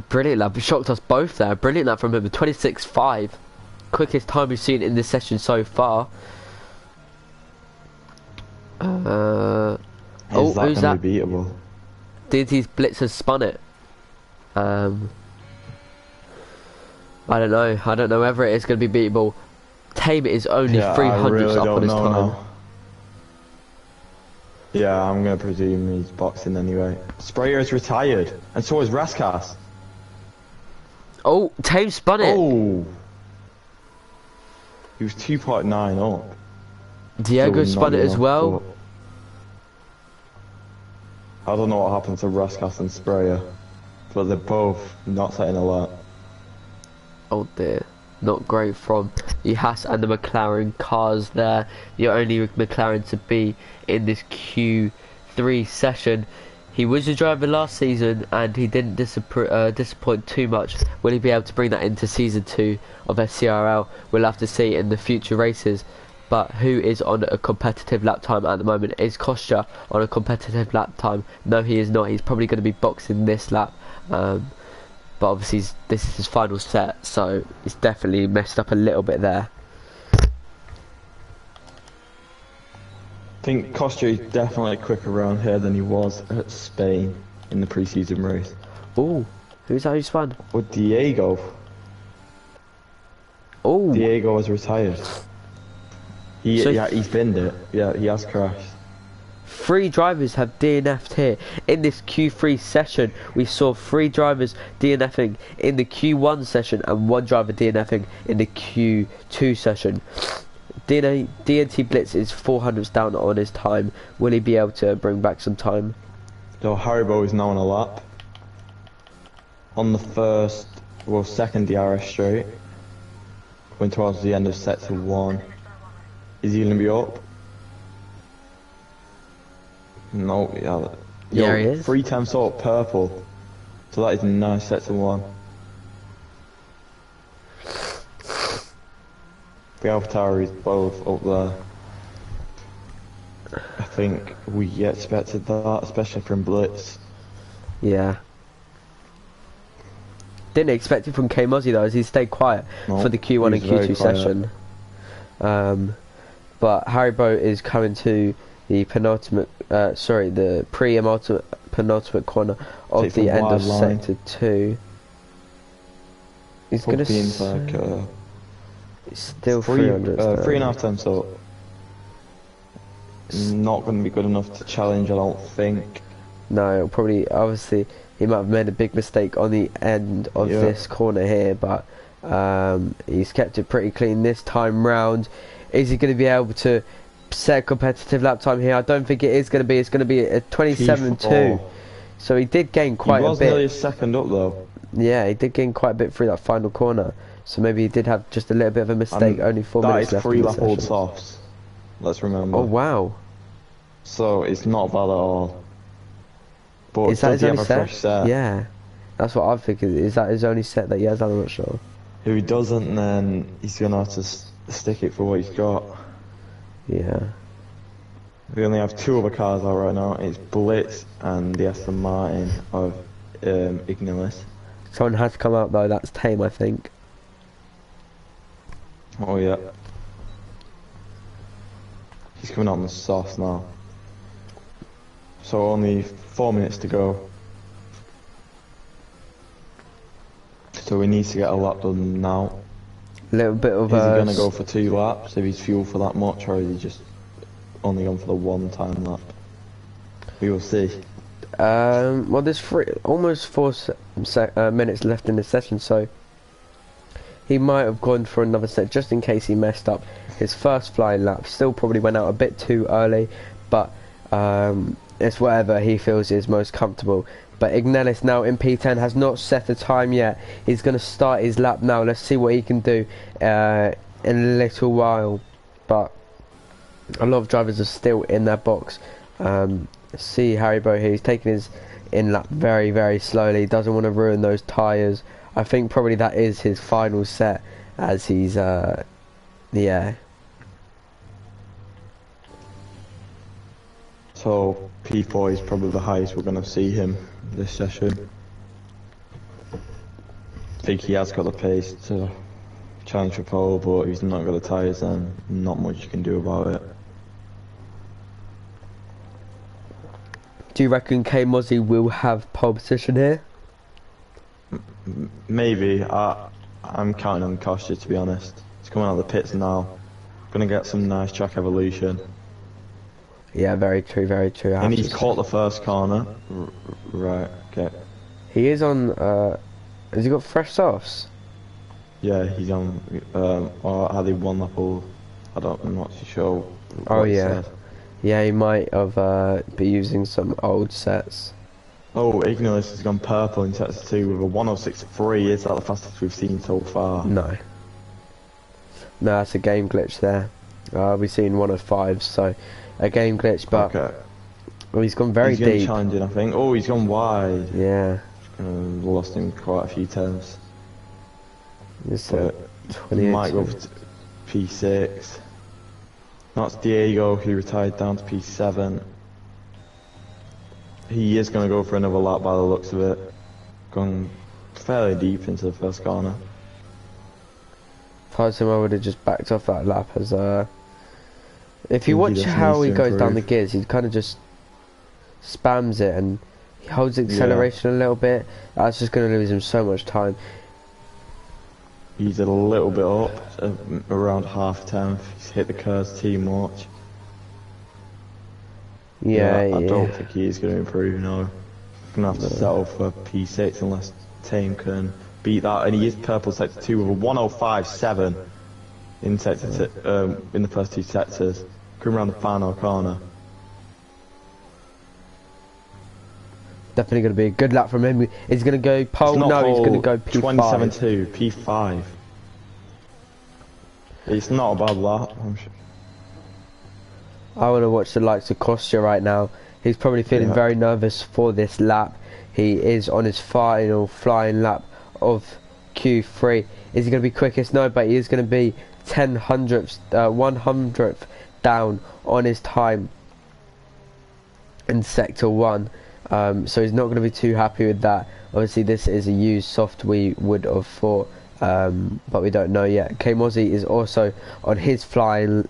Speaker 1: Brilliant lap. He shocked us both there. Brilliant lap from him. 26.5. Quickest time we've seen in this session so far.
Speaker 2: Is that
Speaker 1: who's that?
Speaker 2: Be beatable?
Speaker 1: DNT's Blitz has spun it. I don't know. I don't know whether it is going to be beatable. Tame is only 300 up on his time.
Speaker 2: Know. Yeah, I'm going to presume he's boxing anyway. Sprayer is retired, and so is Raskas.
Speaker 1: Oh, Tame spun it.
Speaker 2: Oh, he was 2.9 up.
Speaker 1: Diego spun it as well.
Speaker 2: I don't know what happened to Raskas and Sprayer, but they're both not setting a lap.
Speaker 1: Oh dear, not great from the Haas and the McLaren cars there. The only McLaren to be in this Q3 session. He was a driver last season and he didn't disappoint too much. Will he be able to bring that into season 2 of SCRL? We'll have to see in the future races. But who is on a competitive lap time at the moment? Is Kostya on a competitive lap time? No, he is not. He's probably going to be boxing this lap. But obviously this is his final set, so it's definitely messed up a little bit there.
Speaker 2: I think Kostya is definitely quicker around here than he was at Spain in the pre-season race.
Speaker 1: Ooh, who's that who spun?
Speaker 2: Or Diego.
Speaker 1: Oh,
Speaker 2: Diego has retired. Yeah, he's binned it. Yeah, he has crashed.
Speaker 1: 3 drivers have DNF'd here. In this Q3 session, we saw 3 drivers DNFing in the Q1 session and 1 driver DNFing in the Q2 session. DNT Blitz is 400s down on his time. Will he be able to bring back some time?
Speaker 2: So Haribo is now on a lap. On the second DRS straight. Going towards the end of sector 1. Is he going to be up? No, yeah.
Speaker 1: Yeah, he is.
Speaker 2: 3 times up, purple. So that is a nice sector 1. The Alphatari is both up there. I think we expected that, especially from Blitz.
Speaker 1: Yeah. Didn't expect it from K Mozzie though, as he stayed quiet for the Q1 and Q2 session. But Haribo is coming to the penultimate, the penultimate corner of the end of sector 2. He's gonna still 300.
Speaker 2: 3.5 times up. Not going to be good enough to challenge, I don't think.
Speaker 1: No, probably. Obviously, he might have made a big mistake on the end of this corner here, but he's kept it pretty clean this time round. Is he going to be able to set a competitive lap time here? I don't think it is going to be. It's going to be a 27.2. So he did gain quite a bit.
Speaker 2: He was nearly a second up though.
Speaker 1: Yeah, he did gain quite a bit through that final corner. So maybe he did have just a little bit of a mistake. Only 4 minutes left.
Speaker 2: That is 3 lap old softs. Let's remember.
Speaker 1: Oh wow.
Speaker 2: So it's not bad at all. But
Speaker 1: is that his only
Speaker 2: fresh set?
Speaker 1: Yeah. That's what I'm thinking. Is that his only set that he has? I'm not sure.
Speaker 2: If he doesn't, then he's going to have to stick it for what he's got.
Speaker 1: Yeah.
Speaker 2: We only have 2 other cars out right now. It's Blitz and the Aston Martin of Ignilis.
Speaker 1: Someone has to come out though. That's Tame, I think.
Speaker 2: Oh yeah. He's coming out on the soft now. So only 4 minutes to go. So we need to get a lap done now.
Speaker 1: A little bit of
Speaker 2: Is he going to go for 2 laps if he's fueled for that much, or is he just only gone for the 1 time lap? We will see.
Speaker 1: Well, there's almost 4 minutes left in the session, so he might have gone for another set just in case he messed up his first flying lap. Still probably went out a bit too early, but it's whatever he feels is most comfortable. But Ignelis now in P10 has not set a time yet. He's going to start his lap now. Let's see what he can do in a little while. But a lot of drivers are still in their box. See Haribo here. He's taking his in lap very, very slowly. Doesn't want to ruin those tyres. I think probably that is his final set, as he's yeah.
Speaker 2: So P4 is probably the highest we're going to see him this session. I think he has got the pace to challenge for pole, but if he's not got the tyres, then not much you can do about it.
Speaker 1: Do you reckon K Mozzie will have pole position here?
Speaker 2: Maybe. I'm counting on Kostya, to be honest. He's coming out of the pits now. Gonna get some nice track evolution.
Speaker 1: Yeah, very true, very true.
Speaker 2: And he's caught the first corner. Right, okay.
Speaker 1: He is on, has he got fresh softs?
Speaker 2: Yeah, he's on, or are they 1 lap old? I'm not too sure.
Speaker 1: Oh yeah. Yeah, he might have be using some old sets.
Speaker 2: Oh, Ignilis has gone purple in sector 2 with a 106.3. Is that the fastest we've seen so far?
Speaker 1: No. No, that's a game glitch there. We've seen 105, so a game glitch, but well, he's gone very deep.
Speaker 2: He's challenging, I think. Oh, he's gone wide.
Speaker 1: Yeah.
Speaker 2: Lost him quite a few times.
Speaker 1: It's
Speaker 2: he might go for P6. That's Diego, who retired down to P7. He is going to go for another lap by the looks of it. Going fairly deep into the first corner.
Speaker 1: If I was him, I would have just backed off that lap, as if you watch how he goes down the gears, he kind of just spams it and he holds acceleration a little bit. That's just going to lose him so much time.
Speaker 2: He's a little bit up, around half tenth. He's hit the curves too much.
Speaker 1: Yeah,
Speaker 2: I don't think he's going to improve, no. Gonna have to settle for P6 unless Tame can beat that. And he is purple sector 2 with a 105.7 in sector in the first two sectors. Coming around the final corner.
Speaker 1: Definitely going to be a good lap from him. He's going to go pole. No, he's going to go P5.
Speaker 2: 27.2, P5. It's not a bad lap, I'm sure.
Speaker 1: I want to watch the likes of Kostya right now. He's probably feeling very nervous for this lap. He is on his final flying lap of Q3. Is he going to be quickest? No, but he is going to be 100th down on his time in sector 1. So he's not going to be too happy with that. Obviously this is a used soft, we would have thought, but we don't know yet. K-Mozzie is also on his final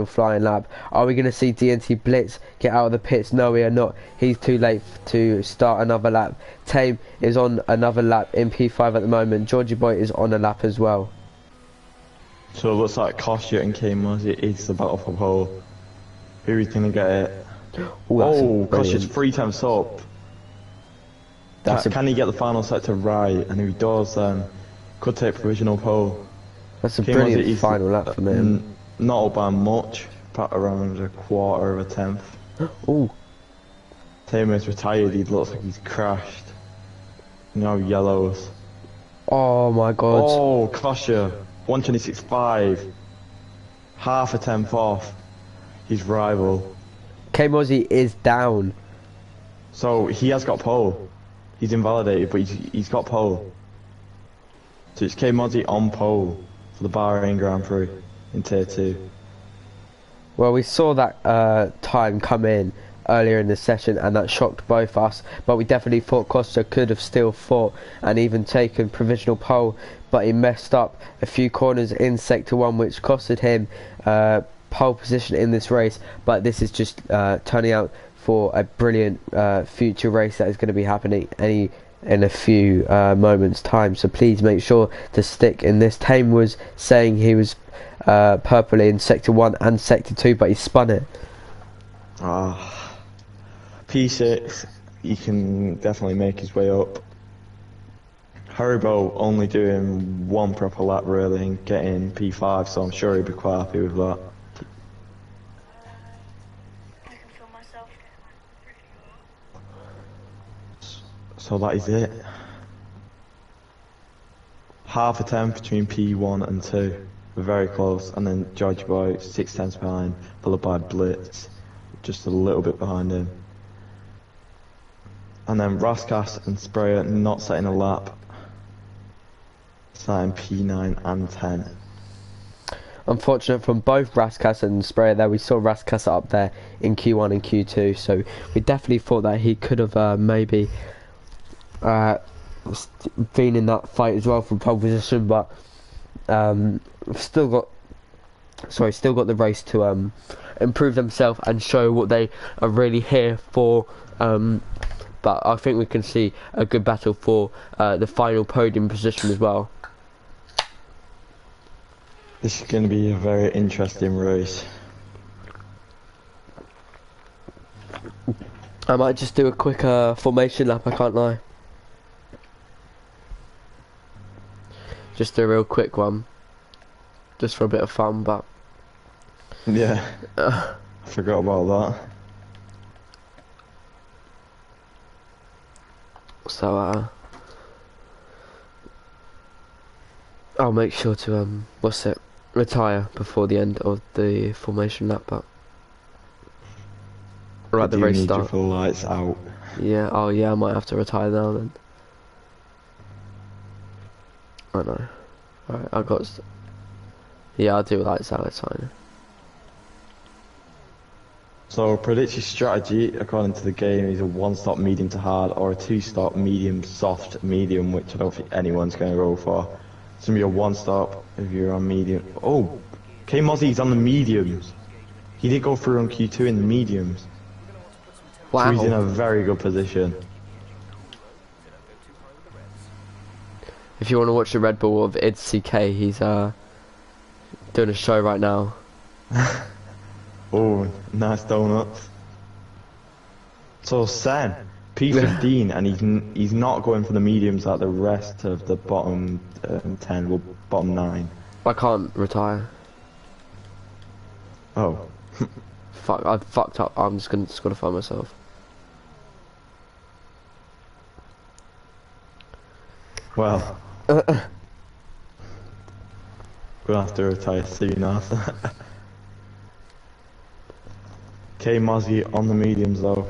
Speaker 1: flying lap. Are we going to see DNT Blitz get out of the pits? No, we are not. He's too late to start another lap. Tame is on another lap in P5 at the moment. Georgie Boy is on a lap as well.
Speaker 2: So it looks like Kostya and K-Mozzie is the battle for pole. Who is going to get it? Oh, Kostya's 3 times up. Can he get the final sector right? And if he does, then could take provisional pole.
Speaker 1: That's a brilliant final lap for me.
Speaker 2: Not up by much, about around a quarter of a tenth.
Speaker 1: Oh.
Speaker 2: Tame is retired, he looks like he's crashed. No yellows.
Speaker 1: Oh my god.
Speaker 2: Oh, Kostya, 126.5. Half a tenth off his rival.
Speaker 1: K-Mozzie is down.
Speaker 2: So he has got pole. He's invalidated, but he's got pole. So it's K-Mozzie on pole for the Bahrain Grand Prix in Tier 2.
Speaker 1: Well, we saw that time come in earlier in the session and that shocked both us, but we definitely thought Kostya could have still fought and even taken provisional pole, but he messed up a few corners in Sector 1 which costed him pole position in this race. But this is just turning out for a brilliant future race that is going to be happening in a few moments time, so please make sure to stick in this. Tame was saying he was purple in Sector 1 and Sector 2, but he spun it.
Speaker 2: P6, he can definitely make his way up. Haribo only doing one proper lap really and getting P5, so I'm sure he'll be quite happy with that. So that is it. Half a tenth between P1 and 2. We're very close. And then Georgie Boy 6 tenths behind, followed by Blitz, just a little bit behind him. And then Raskas and Sprayer not setting a lap. Starting P9 and 10.
Speaker 1: Unfortunate from both Raskas and Sprayer there. We saw Raskas up there in Q1 and Q2, so we definitely thought that he could have maybe been in that fight as well from pole position, but still got the race to improve themselves and show what they are really here for. But I think we can see a good battle for the final podium position as well.
Speaker 2: This is going to be a very interesting race.
Speaker 1: I might just do a quick formation lap, I can't lie. Just a real quick one. Just for a bit of fun, but...
Speaker 2: Yeah, I forgot about that.
Speaker 1: So, I'll make sure to, retire before the end of the formation lap, but... Right, the race start.
Speaker 2: For the lights out.
Speaker 1: Yeah, oh yeah, I might have to retire now then. I know. Alright, I got... Yeah, I'll do lights out, it's fine.
Speaker 2: So, predicted strategy, according to the game, is a 1-stop medium to hard, or a 2-stop medium soft medium, which I don't think anyone's going to go for. It's going to be a 1-stop if you're on medium. Oh! K-Mozzie's on the mediums. He did go through on Q2 in the mediums.
Speaker 1: Wow.
Speaker 2: So he's in a very good position.
Speaker 1: If you want to watch the Red Bull of IDCK, he's doing a show right now.
Speaker 2: Oh, nice donuts. So Sen, P15, and he's not going for the mediums like the rest of the bottom 10, well, bottom 9.
Speaker 1: I can't retire.
Speaker 2: Oh.
Speaker 1: Fuck, I fucked up. I'm just gonna disqualify myself.
Speaker 2: Well. Gonna have to retire soon after. K Mozzie on the mediums though.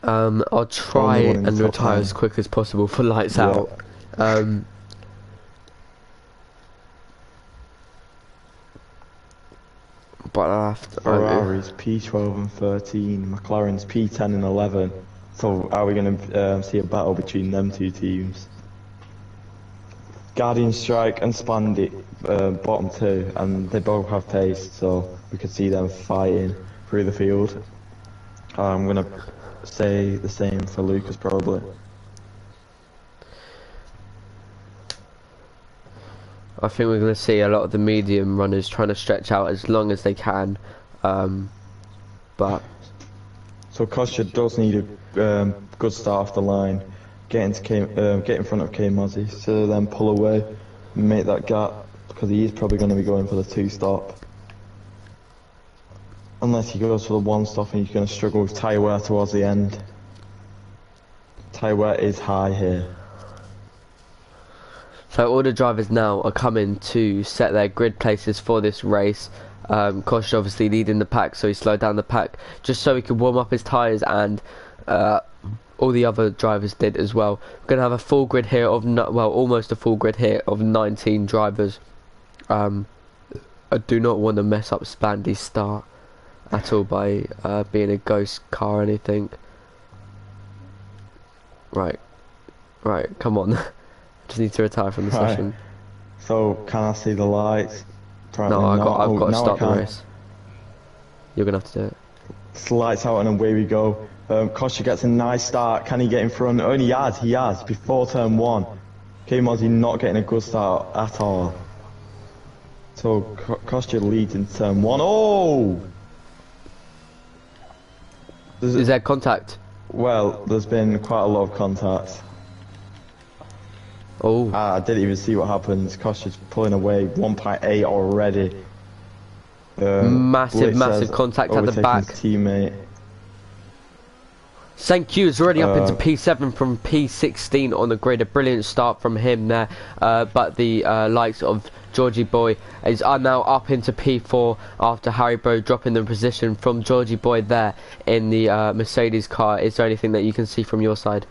Speaker 1: I'll try and retire as quick as possible for lights out. But I have to.
Speaker 2: Ferrari's P12 and 13, McLaren's P10 and 11. So are we going to see a battle between them two teams? Guardian Strike and Spandy bottom 2, and they both have pace, so we could see them fighting through the field. I'm going to say the same for Lucas probably.
Speaker 1: I think we're going to see a lot of the medium runners trying to stretch out as long as they can, but...
Speaker 2: So Kostya does need a good start off the line, get in front of K Mozzie, so then pull away and make that gap, because he is probably going to be going for the 2-stop. Unless he goes for the 1-stop and he's going to struggle with tyre wear towards the end. Tyre wear is high here.
Speaker 1: So all the drivers now are coming to set their grid places for this race. Kosh obviously leading the pack, so he slowed down the pack just so he could warm up his tyres, and all the other drivers did as well. We're going to have a full grid here of, almost a full grid here of 19 drivers. I do not want to mess up Spandy's start at all by being a ghost car or anything. Right, come on. Just need to retire from the session.
Speaker 2: So can I see the lights?
Speaker 1: No, I've got to start the race. You're gonna have to do it.
Speaker 2: It's lights out and away we go. Kostya gets a nice start. Can he get in front? Oh, and he has before turn 1. K Mozzie not getting a good start at all. So Kostya leads in turn 1. Oh!
Speaker 1: Is there contact?
Speaker 2: Well, there's been quite a lot of contact.
Speaker 1: Oh.
Speaker 2: I didn't even see what happened. Kostya's pulling away 1.8 already.
Speaker 1: Massive contact at the back.
Speaker 2: His teammate.
Speaker 1: Thank you is already up into P7 from P16 on the grid. A brilliant start from him there. But the likes of Georgie Boy are now up into P4 after Haribo dropping the position from Georgie Boy there in the Mercedes car. Is there anything that you can see from your side?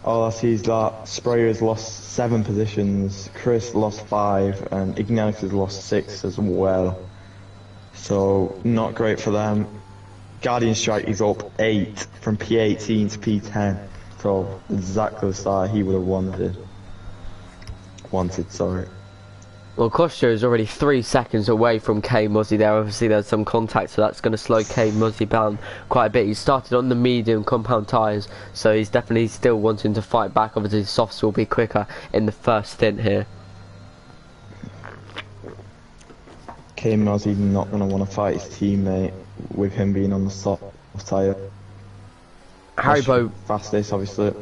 Speaker 2: All I see is that Sprayer has lost 7 positions, Chris lost 5, and Ignatius has lost 6 as well. So, not great for them. Guardian Strike is up 8 from P18 to P10. So, exactly the start he would have wanted.
Speaker 1: Well, Kostya is already 3 seconds away from K Mozzie there. Obviously, there's some contact, so that's going to slow K Mozzie down quite a bit. He started on the medium compound tyres, so he's definitely still wanting to fight back. Obviously, softs will be quicker in the first stint here.
Speaker 2: K Mozzie's not going to want to fight his teammate with him being on the soft tyre.
Speaker 1: Haribo
Speaker 2: fastest, obviously.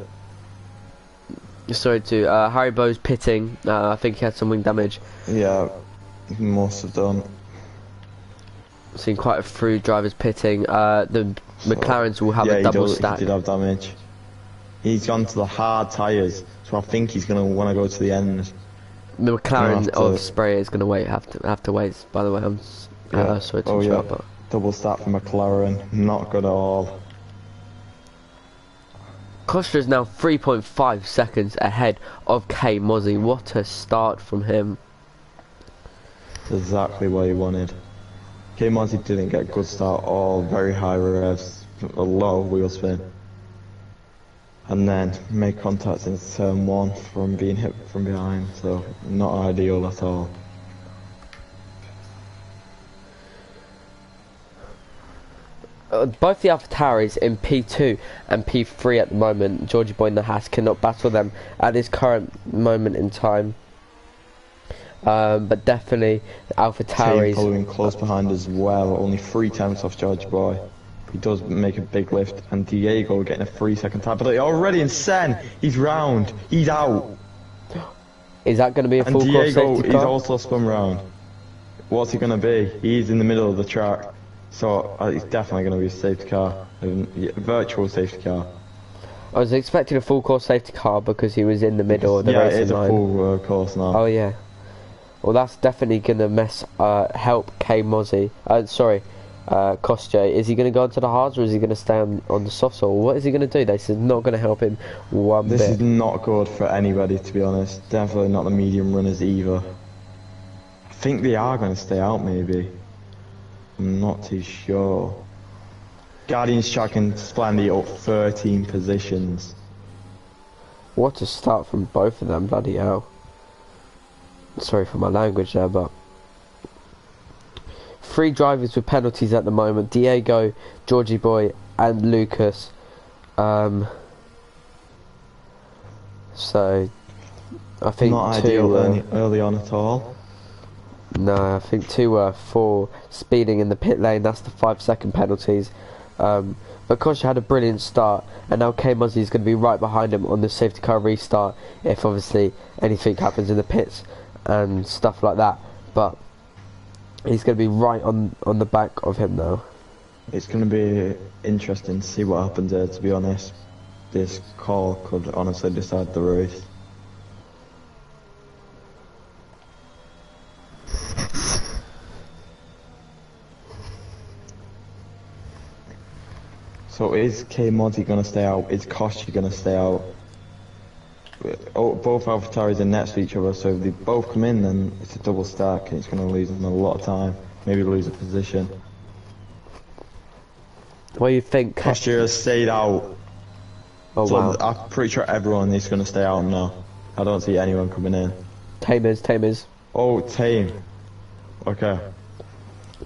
Speaker 1: Sorry to Haribo's pitting. I think he had some wing damage.
Speaker 2: Yeah, he must have done.
Speaker 1: Seen quite a few drivers pitting. The McLarens will have a double stack.
Speaker 2: He did have damage. He's gone to the hard tyres, so I think he's going to want to go to the end.
Speaker 1: The McLaren of Spray is going to have to wait. By the way, I'm sorry to interrupt, but
Speaker 2: double stack for McLaren, not good at all.
Speaker 1: Kostya is now 3.5 seconds ahead of K Mozzie. What a start from him.
Speaker 2: Exactly what he wanted. K Mozzie didn't get a good start at all. Very high revs, a lot of wheel spin. And then made contact in turn 1 from being hit from behind, so not ideal at all.
Speaker 1: both the AlphaTauris in P2 and P3 at the moment. Georgie Boy and the Haas cannot battle them at this current moment in time. But definitely the AlphaTauris
Speaker 2: following close behind as well. Only 3 tenths off Georgie Boy. He does make a big lift, and Diego getting a 3-second time. But already in Sen, he's round. He's out.
Speaker 1: Is that going to be a full
Speaker 2: and
Speaker 1: course
Speaker 2: Diego,
Speaker 1: safety
Speaker 2: he's
Speaker 1: car?
Speaker 2: also spun round. What's he going to be? He's in the middle of the track. So it's definitely going to be a safety car. A virtual safety car.
Speaker 1: I was expecting a full course safety car because he was in the middle of the racing line.
Speaker 2: Yeah, it is a full course now.
Speaker 1: Oh yeah. Well, that's definitely going to help K Mozzie. Kostya. Is he going to go onto the hards or is he going to stay on the soft soil? What is he going to do? This is not going to help him one bit.
Speaker 2: This is not good for anybody, to be honest. Definitely not the medium runners either. I think they are going to stay out, maybe. I'm not too sure. Guardian's track and Splendy up 13 positions.
Speaker 1: What a start from both of them, bloody hell. Sorry for my language there, but 3 drivers with penalties at the moment: Diego, Georgie Boy, and Lucas. So I think
Speaker 2: not ideal early on at all.
Speaker 1: No, I think 2 were for speeding in the pit lane. That's the 5-second penalties. But Kostya had a brilliant start, and now K Mozzie is going to be right behind him on the safety car restart if obviously anything happens in the pits and stuff like that. But he's going to be right on the back of him now.
Speaker 2: It's going to be interesting to see what happens there, to be honest. This call could honestly decide the race. So is K Mozzie going to stay out? Is Kostya going to stay out? Oh, both AlphaTauris are next to each other, so if they both come in, then it's a double stack, and it's going to lose them a lot of time. Maybe lose a position.
Speaker 1: What do you think?
Speaker 2: Kostya has stayed out.
Speaker 1: Oh
Speaker 2: so
Speaker 1: wow.
Speaker 2: I'm pretty sure everyone is going to stay out now. I don't see anyone coming in.
Speaker 1: Tamers.
Speaker 2: Oh, Tame. Okay.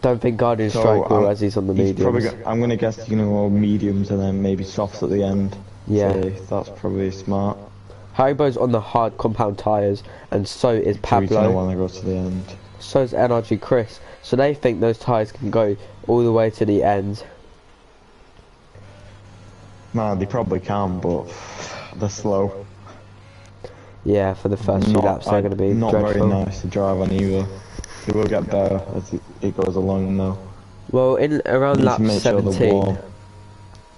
Speaker 1: Don't think Guardian strike will as he's on the mediums.
Speaker 2: I'm going to guess he's going to go mediums and then maybe softs at the end.
Speaker 1: Yeah.
Speaker 2: So that's probably smart.
Speaker 1: Haribo's on the hard compound tyres, and so is
Speaker 2: So he's going to
Speaker 1: Pablo.
Speaker 2: want to go to the end.
Speaker 1: So is NRG Chris. So they think those tyres can go all the way to the end.
Speaker 2: Man, they probably can, but they're slow.
Speaker 1: Yeah, for the first few laps they're going to be
Speaker 2: not
Speaker 1: dreadful.
Speaker 2: very nice to drive on either. It will get better as it goes along though.
Speaker 1: Well, in around lap
Speaker 2: Make sure
Speaker 1: 17,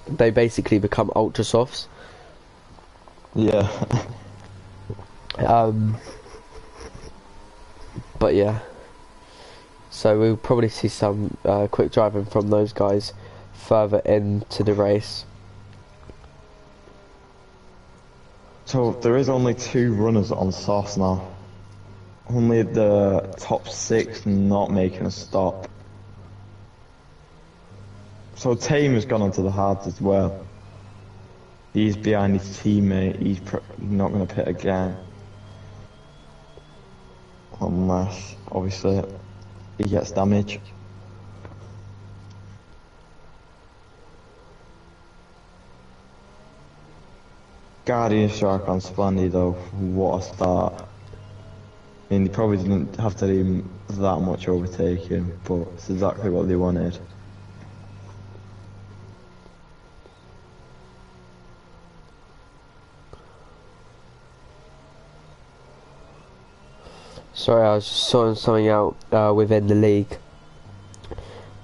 Speaker 1: they basically become ultra softs.
Speaker 2: Yeah.
Speaker 1: But yeah. So we'll probably see some quick driving from those guys further into the race.
Speaker 2: So there is only 2 runners on softs now. Only the top 6 not making a stop. So Tame has gone onto the hards as well. He's behind his teammate. He's not going to pit again. Unless, obviously, he gets damage. Guardian strike on Splendy though. What a start. I mean, they probably didn't have to do that much overtaking, but it's exactly what they wanted.
Speaker 1: Sorry, I was just sorting something out within the league.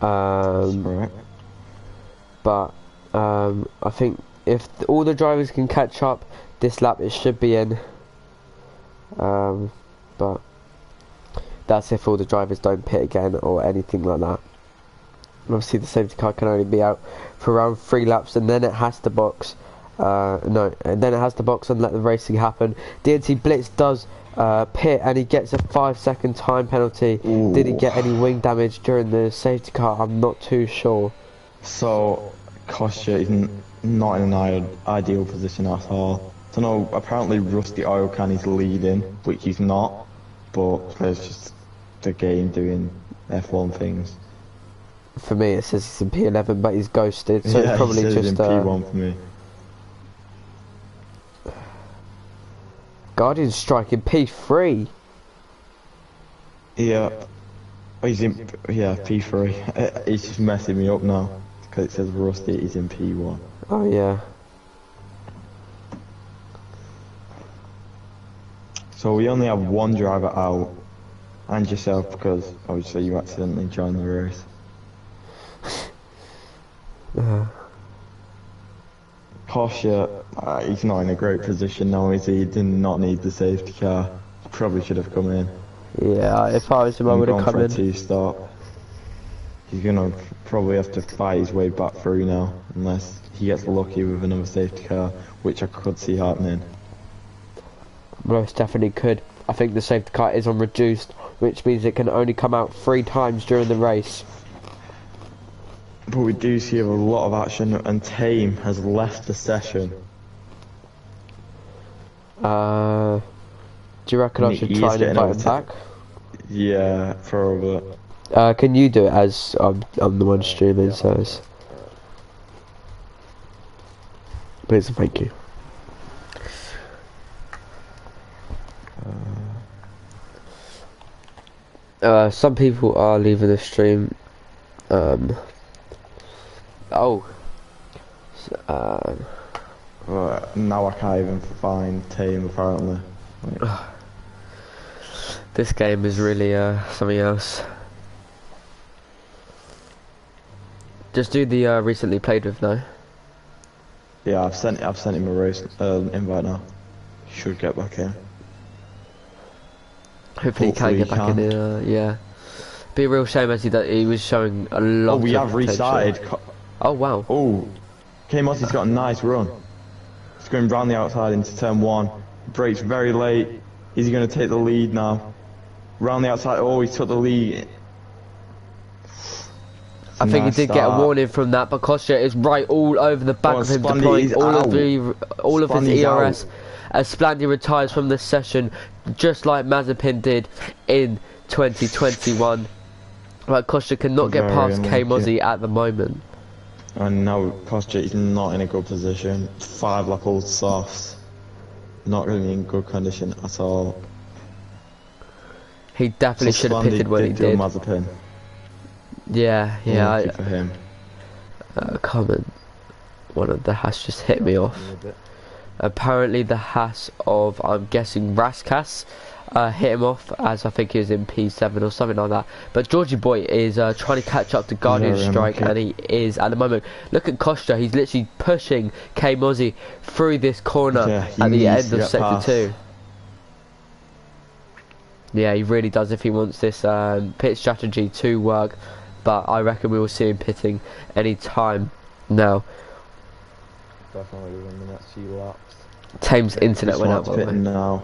Speaker 2: Right.
Speaker 1: But I think if all the drivers can catch up this lap, it should be in. But that's if all the drivers don't pit again or anything like that. Obviously the safety car can only be out for around 3 laps, and then it has to box. And then it has to box and let the racing happen. DNT Blitz does pit, and he gets a 5-second time penalty.
Speaker 2: Ooh.
Speaker 1: Did he get any wing damage during the safety car? I'm not too sure.
Speaker 2: So Kostya is not in an ideal position at all. I don't know, apparently Rusty Oil Can is leading, which he's not, but there's just the game doing F1 things.
Speaker 1: For me, it says he's in P11, but he's ghosted, so
Speaker 2: Yeah,
Speaker 1: it's probably
Speaker 2: he says
Speaker 1: just
Speaker 2: in P1 for me.
Speaker 1: Guardian Strike in P3.
Speaker 2: Yeah. Oh, he's in, yeah, P3. He's just messing me up now. Because it says Rusty, he's in P1.
Speaker 1: Oh yeah.
Speaker 2: So we only have one driver out. And yourself, because obviously you accidentally joined the race. Kosher, he's not in a great position now, is he? He did not need the safety car. Probably should have come in.
Speaker 1: Yeah, if I was him, I would have come in.
Speaker 2: Two-start. He's gonna probably have to fight his way back through now, unless he gets lucky with another safety car, which I could see happening.
Speaker 1: Most definitely could. I think the safety car is on reduced, which means it can only come out 3 times during the race.
Speaker 2: But we do see a lot of action, and Tame has left the session.
Speaker 1: Do you reckon I should try and invite him back?
Speaker 2: Yeah, probably.
Speaker 1: Can you do it as I'm the one streaming, so it's... Please and thank you. Some people are leaving the stream.
Speaker 2: Now I can't even find Tame apparently.
Speaker 1: This game is really something else. Just do the recently played with now.
Speaker 2: Yeah, I've sent him a race invite now. He should get back in.
Speaker 1: Hopefully he can get back in. Yeah. Be a real shame as he was showing a lot.
Speaker 2: Oh, we
Speaker 1: of
Speaker 2: have restarted.
Speaker 1: Oh wow.
Speaker 2: Oh, K-Mozzie's got a nice run. He's going round the outside into turn 1. Brakes very late. Is he going to take the lead now? Round the outside. Oh, he took the lead.
Speaker 1: I think he did get a warning from that, but Kostya is right all over the back of him, deploying all of his ERS as Splandy retires from this session, just like Mazepin did in 2021. Right, Kostya cannot get past K-Mozzie at the moment.
Speaker 2: And now Kostya is not in a good position. 5 like old softs. Not really in good condition at all.
Speaker 1: He definitely should have pitted when he did.
Speaker 2: Mazepin.
Speaker 1: Yeah.
Speaker 2: Lucky for him.
Speaker 1: Comment. One of the Haas just hit me off. Apparently the Haas of, I'm guessing, Raskas hit him off, as I think he was in P7 or something like that. But Georgie Boy is trying to catch up to Guardian Strike, and he is at the moment. Look at Kostya, he's literally pushing K-Mozzie through this corner at the end of Sector 2. Yeah, he really does if he wants this pit strategy to work. But I reckon we will see him pitting any time now.
Speaker 2: Definitely within the next few laps.
Speaker 1: Tame's internet went out by the way.
Speaker 2: Now.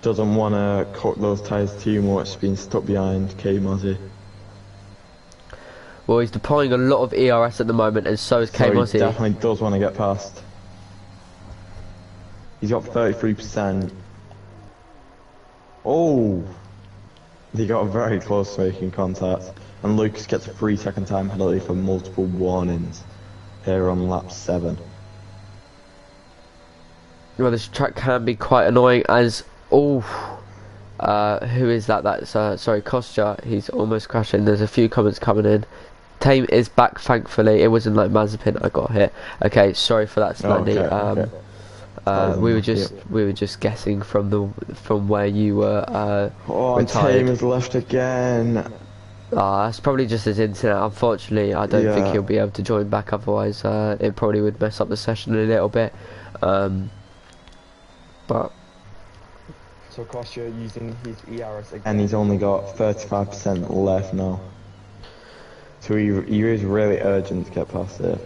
Speaker 2: Doesn't want to cut those tyres too much, being stuck behind K-Mozzie.
Speaker 1: Well, he's deploying a lot of ERS at the moment, and so is K-Mozzie.
Speaker 2: He definitely does want to get past. He's got 33%. Oh! He got very close to making contact, and Lucas gets a 3-second time penalty for multiple warnings here on lap 7.
Speaker 1: Well, this track can be quite annoying as... Oh, who is that? That's sorry, Kostya. He's almost crashing. There's a few comments coming in. Tame is back, thankfully. It wasn't like Mazepin I got hit. Okay, sorry for that, Slendy. We were just guessing from where you were retired.
Speaker 2: Tame is left again.
Speaker 1: That's probably just his internet. Unfortunately, I don't think he'll be able to join back. Otherwise, it probably would mess up the session a little bit. But.
Speaker 2: So Kostya using his ERS again. And he's only got 35% left now. So he is really urgent to get past it.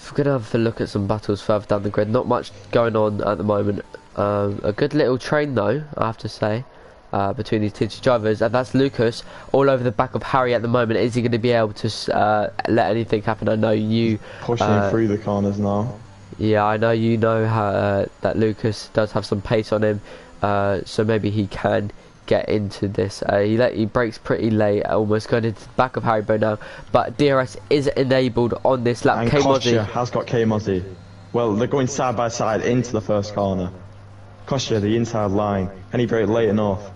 Speaker 1: We're going to have a look at some battles further down the grid. Not much going on at the moment. A good little train though, I have to say, between these two drivers. And that's Lucas all over the back of Harry at the moment. Is he going to be able to let anything happen? I know you...
Speaker 2: Pushing through the corners now.
Speaker 1: Yeah, I know you know how, that Lucas does have some pace on him, so maybe he can get into this. He brakes pretty late, almost going into the back of Haribo now. But DRS is enabled on this lap.
Speaker 2: And Kostya has got K-Mozzie. Well, they're going side by side into the first corner. Kostya, the inside line. Can he brake late enough?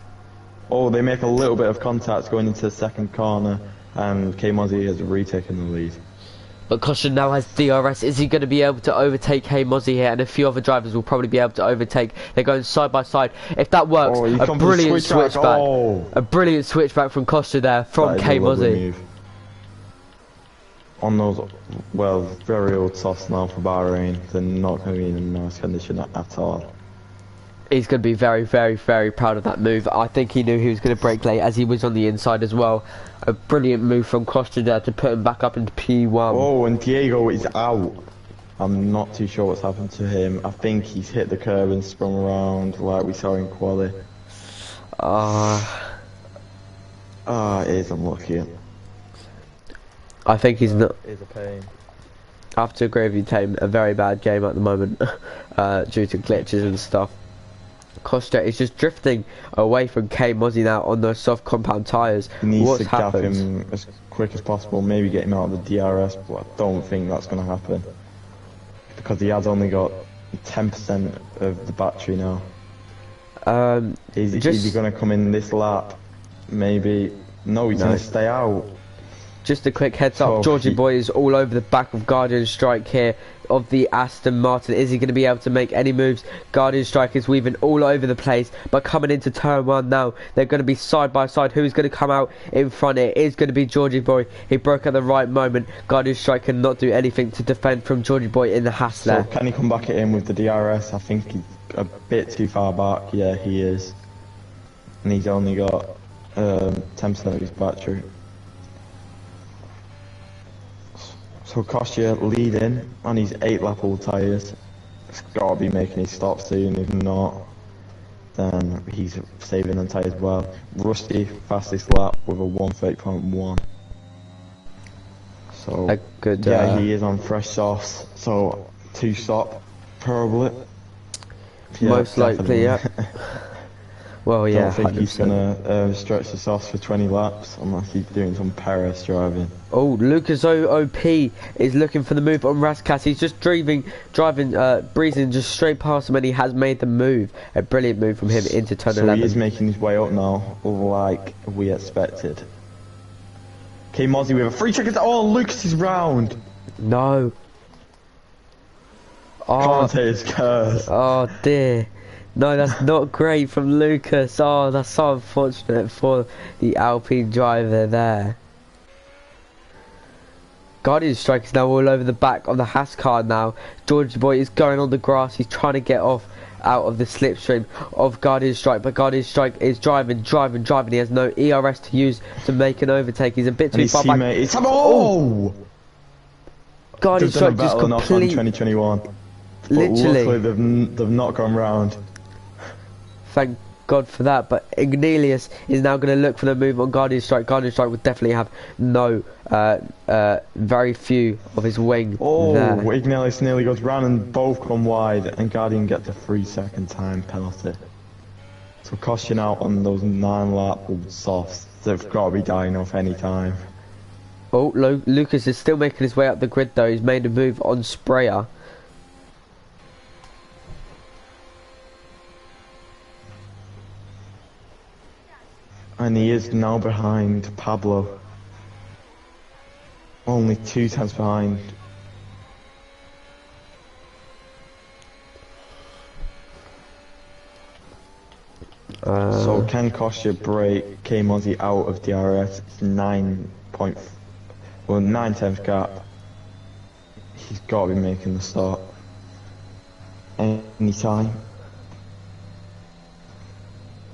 Speaker 2: Oh, they make a little bit of contact going into the second corner, and K-Mozzie has retaken the lead.
Speaker 1: But Kostya now has DRS. Is he going to be able to overtake K-Mozzie here? And a few other drivers will probably be able to overtake. They're going side by side. If that works, a brilliant switchback.
Speaker 2: Oh.
Speaker 1: A brilliant switchback from Kostya there, from K-Mozzie.
Speaker 2: On those, well, very old softs now for Bahrain, they're not going to be in a nice condition at all.
Speaker 1: He's going to be very, very, very proud of that move. I think he knew he was going to brake late as he was on the inside as well. A brilliant move from Kostya there to put him back up into P1.
Speaker 2: Oh, and Diego is out. I'm not too sure what's happened to him. I think he's hit the curb and spun around like we saw in quali. It is unlucky.
Speaker 1: I think he's not.
Speaker 2: It's a pain.
Speaker 1: I have to agree with you, Tame. A very bad game at the moment due to glitches and stuff. Kostya is just drifting away from K-Mozzie now on those soft compound tyres.
Speaker 2: He needs to gap him as quick as possible, maybe get him out of the DRS, but I don't think that's going to happen. Because he has only got 10% of the battery now. Is he going to come in this lap? Maybe. No, he's going to stay out.
Speaker 1: Just a quick heads up, Georgie Boy is all over the back of Guardian Strike here of the Aston Martin. Is he going to be able to make any moves? Guardian Strike is weaving all over the place, but coming into turn 1 now, they're going to be side by side. Who is going to come out in front? It is going to be Georgie Boy. He broke at the right moment. Guardian Strike cannot do anything to defend from Georgie Boy in the Haas there.
Speaker 2: So can he come back at him with the DRS? I think he's a bit too far back. Yeah, he is. And he's only got 10% of his battery. So Kostya leading on his 8-lap all tyres. It's got to be making his stop soon. If not, then he's saving on tyres well. Rusty fastest lap with a 1:30.1. So
Speaker 1: a good,
Speaker 2: yeah, he is on fresh softs. So 2 stop probably.
Speaker 1: Yeah, most likely, yeah. Well, yeah.
Speaker 2: I don't think he's gonna stretch the softs for 20 laps unless he's doing some Perez driving.
Speaker 1: Oh, Lucas OP is looking for the move on Raskas. He's just driving, breezing just straight past him, and he has made the move. A brilliant move from him into turn 11.
Speaker 2: So he is making his way up now, like we expected. K-Mozzie with a 3 seconds. Oh, Lucas is round.
Speaker 1: No.
Speaker 2: Commentator's curse.
Speaker 1: Oh dear. No, that's not great from Lucas. Oh, that's so unfortunate for the Alpine driver there. Guardian Strike is now all over the back of the Haas car now. Georgie Boy is going on the grass. He's trying to get off out of the slipstream of Guardian Strike, but Guardian Strike is driving. He has no ERS to use to make an overtake. He's a bit too far back.
Speaker 2: Oh!
Speaker 1: Guardian Strike just completely...
Speaker 2: 2021.
Speaker 1: Literally.
Speaker 2: Luckily they've not gone round.
Speaker 1: Thank God for that, but Ignelius is now going to look for the move on Guardian Strike. Guardian Strike would definitely have no, very few of his wing.
Speaker 2: Oh,
Speaker 1: there.
Speaker 2: Ignelius nearly goes round and both come wide, and Guardian gets a 3-second time penalty. So Kostya out on those 9-lap softs. They've got to be dying off any time.
Speaker 1: Oh, Lucas is still making his way up the grid though. He's made a move on Sprayer.
Speaker 2: And he is now behind Pablo. Only 2 tenths behind. So can Kostya break K-Mozzie out of DRS? It's 9 tenths gap. He's got to be making the start anytime.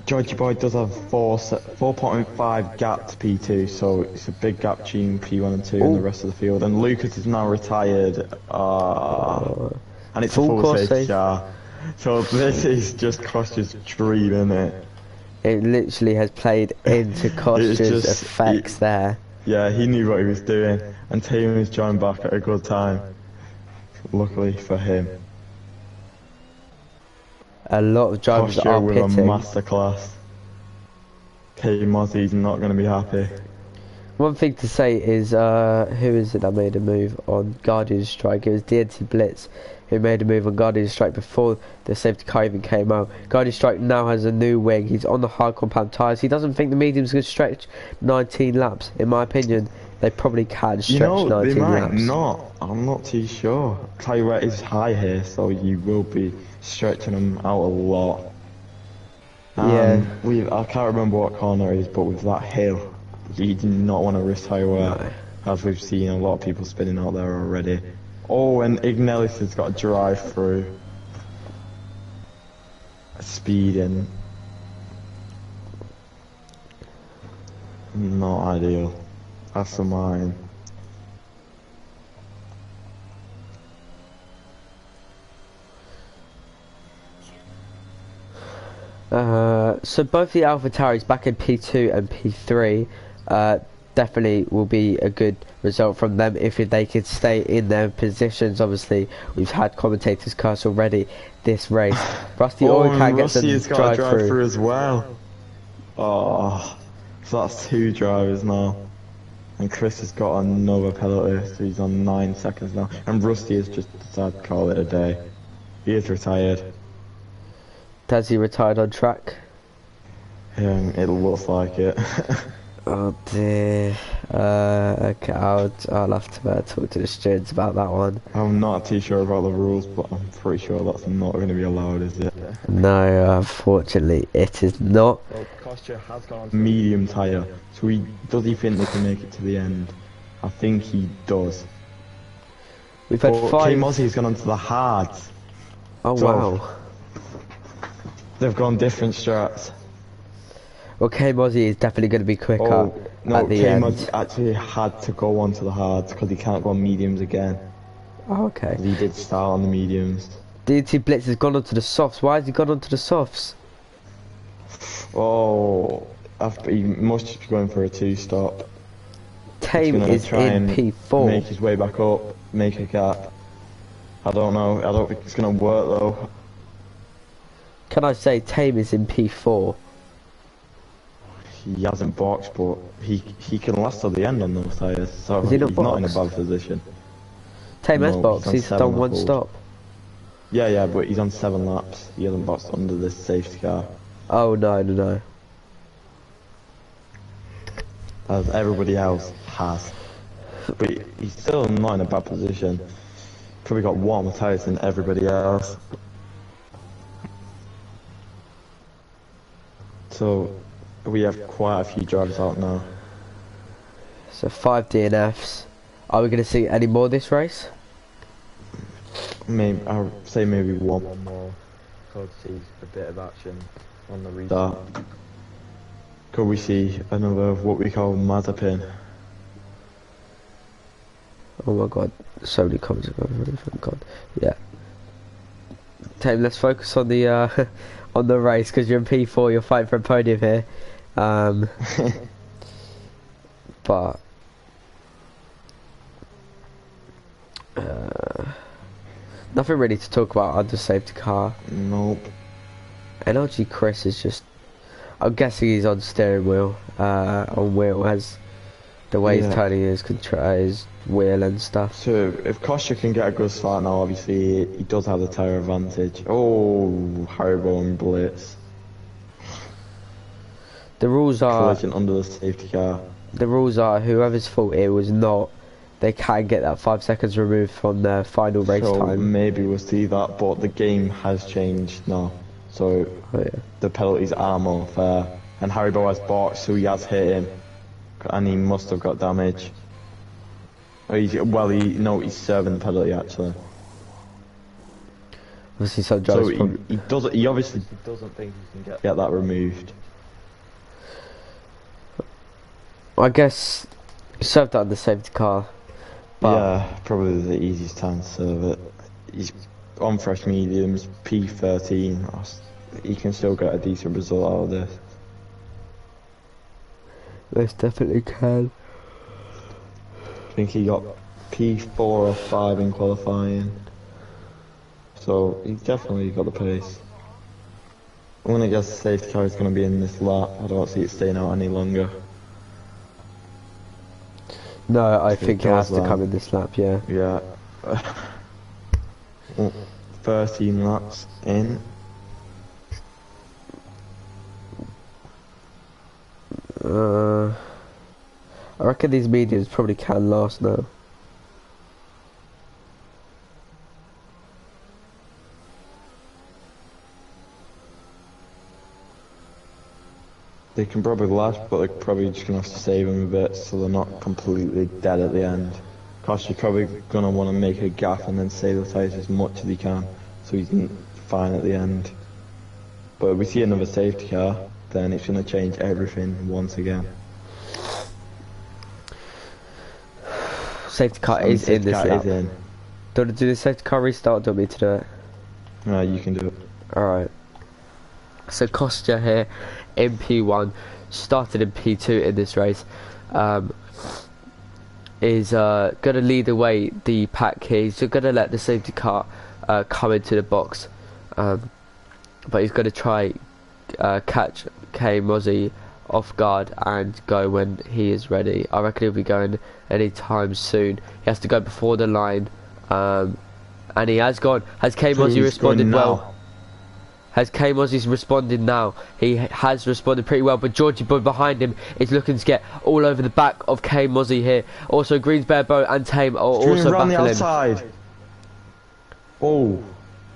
Speaker 2: Georgie Boy does have 4.5 gap to P2, so it's a big gap between P1 and 2 and the rest of the field. And Lucas is now retired, and it's full safety car. So this is just Kostya's dream, isn't it?
Speaker 1: It literally has played into Kostya's effects there.
Speaker 2: Yeah, he knew what he was doing, and Tatum is joined back at a good time. Luckily for him.
Speaker 1: A lot of drivers are
Speaker 2: with
Speaker 1: pitting.
Speaker 2: A masterclass. Hey, Mozzie's not going to be happy.
Speaker 1: One thing to say is, who is it that made a move on Guardian Strike? It was DNT Blitz who made a move on Guardian Strike before the safety car even came out. Guardian Strike now has a new wing. He's on the hard compound tyres. He doesn't think the medium's going to stretch 19 laps. In my opinion, they probably can stretch 19 laps.
Speaker 2: They might not. I'm not too sure. Tyrett is high here, so you will be stretching them out a lot.
Speaker 1: Yeah.
Speaker 2: I can't remember what corner it is, but with that hill, you do not want to risk Tyrett, as we've seen a lot of people spinning out there already. Oh, and Ignelis has got a drive through. Speeding. Not ideal. That's the mine.
Speaker 1: So both the AlphaTauris back in P2 and P3 definitely will be a good result from them if they could stay in their positions. Obviously, we've had commentators curse already this race. Rusty Orican gets a drive through
Speaker 2: as well. Oh, so that's 2 drivers now. And Chris has got another penalty, so he's on 9 seconds now. And Rusty has just decided to call it a day. He is retired.
Speaker 1: Has he retired on track?
Speaker 2: It looks like it.
Speaker 1: Oh dear. Okay, I'll have to talk to the students about that one.
Speaker 2: I'm not too sure about the rules, but I'm pretty sure that's not going to be allowed, is it?
Speaker 1: No, unfortunately, it is not.
Speaker 2: Well, Kostya has gone on medium tyre, so does he think they can make it to the end? I think he does.
Speaker 1: We've had 5.
Speaker 2: K-Mozzie's gone onto the hards.
Speaker 1: Oh wow.
Speaker 2: They've gone different strats.
Speaker 1: Well, K-Mozzie is definitely going to be quicker at the end.
Speaker 2: K-Mozzie actually had to go onto the hards because he can't go on mediums again.
Speaker 1: Oh, okay.
Speaker 2: He did start on the mediums.
Speaker 1: DT Blitz has gone onto the softs. Why has he gone onto the softs?
Speaker 2: Oh, he must just be going for a 2-stop.
Speaker 1: Tame is in P4.
Speaker 2: Make his way back up, make a gap. I don't know. I don't think it's going to work though.
Speaker 1: Can I say Tame is in P4?
Speaker 2: He hasn't boxed, but he can last till the end on those tyres, so
Speaker 1: he's not
Speaker 2: in a bad position.
Speaker 1: Tame has boxed, he's done 1 stop.
Speaker 2: Yeah, but he's on 7 laps. He hasn't boxed under this safety car.
Speaker 1: Oh no.
Speaker 2: As everybody else has. But he's still not in a bad position. Probably got warmer tyres than everybody else. So we have quite a few drivers out now.
Speaker 1: So 5 DNFs. Are we going to see any more this race?
Speaker 2: Maybe I'll say maybe one more. Could see a bit of action on the restart. Could we see another what we call Mazepin?
Speaker 1: Oh my god, so many comments are going through. God, yeah. Tame, let's focus on the on the race because you're in P4. You're fighting for a podium here. But nothing really to talk about under safety car.
Speaker 2: Nope.
Speaker 1: NLG Chris is just, I'm guessing he's on steering wheel, on wheel, as the way he's turning his wheel and stuff.
Speaker 2: So if Kostya can get a good start now, obviously he does have the tyre advantage. Oh, Haribo and Blitz.
Speaker 1: The rules are
Speaker 2: collision under the safety car.
Speaker 1: The rules are whoever's fault it was not, they can get that 5 seconds removed from their final race time.
Speaker 2: Maybe we'll see that, but the game has changed now. So the penalties are more fair. And Haribo has boxed, so he has hit him. And he must have got damage. He's serving the penalty actually.
Speaker 1: Obviously some drivers
Speaker 2: he obviously doesn't think he can get that removed.
Speaker 1: I guess served that on the safety car. But
Speaker 2: yeah, probably the easiest time to serve it. He's on fresh mediums, P13. He can still get a decent result out of this.
Speaker 1: Most definitely can.
Speaker 2: I think he got P4 or 5 in qualifying. So he's definitely got the pace. I'm gonna guess the safety car is gonna be in this lap. I don't see it staying out any longer.
Speaker 1: No, I
Speaker 2: So
Speaker 1: think it has to come in this lap, yeah.
Speaker 2: Yeah. 13 laps in.
Speaker 1: I reckon these mediums probably can last now.
Speaker 2: They can probably last, but they're probably just gonna have to save them a bit so they're not completely dead at the end. Cause you're probably gonna want to make a gap and then save the tyres as much as you can so you can fine at the end. But if we see another safety car, then it's gonna change everything once again.
Speaker 1: Safety car is in this lap.
Speaker 2: Is in.
Speaker 1: Do you want to do the safety car restart or do you want me to do it?
Speaker 2: No, you can do it.
Speaker 1: Alright. So Kostya here in P1, started in P2 in this race, is going to lead away the pack here. He's going to let the safety car come into the box, but he's going to try catch K Mozzie off guard and go when he is ready. I reckon he'll be going anytime soon. He has to go before the line, and he has gone. Has K Mozzie responded well? Has K Mozzie's responded now? He has responded pretty well, but Georgie Boy behind him is looking to get all over the back of K Mozzie here. Also, Greensbear Bow and Tame are also
Speaker 2: around
Speaker 1: battling.
Speaker 2: the outside. Oh,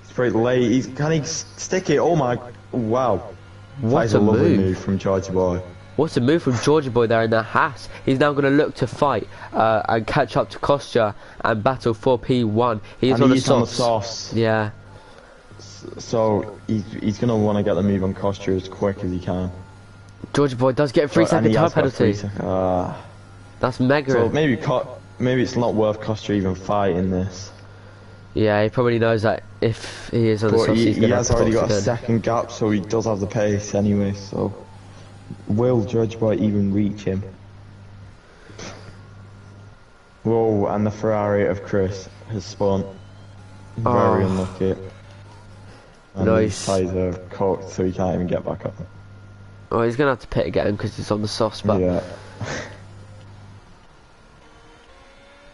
Speaker 2: it's pretty late. Can he stick it? Oh my, wow.
Speaker 1: What a
Speaker 2: lovely
Speaker 1: move
Speaker 2: from Georgie Boy.
Speaker 1: What a move from Georgie Boy there in the Haas. He's now going to look to fight and catch up to Kostya and battle for P1. He is on the softs. Yeah.
Speaker 2: So he's going to want to get the move on Kostya as quick as he can.
Speaker 1: Georgie Boy does get a 3-second time penalty. That's mega.
Speaker 2: So maybe it's not worth Kostya even fighting this.
Speaker 1: Yeah, he probably knows that if he is on the softs,
Speaker 2: he has already got a second gap, so he does have the pace anyway. So will Georgie Boy even reach him? Whoa! And the Ferrari of Chris has spun. Very unlucky. And
Speaker 1: nice.
Speaker 2: His tyres are cocked, so he can't even get back up.
Speaker 1: Oh, he's going to have to pit again because he's on the soft spot.
Speaker 2: Yeah.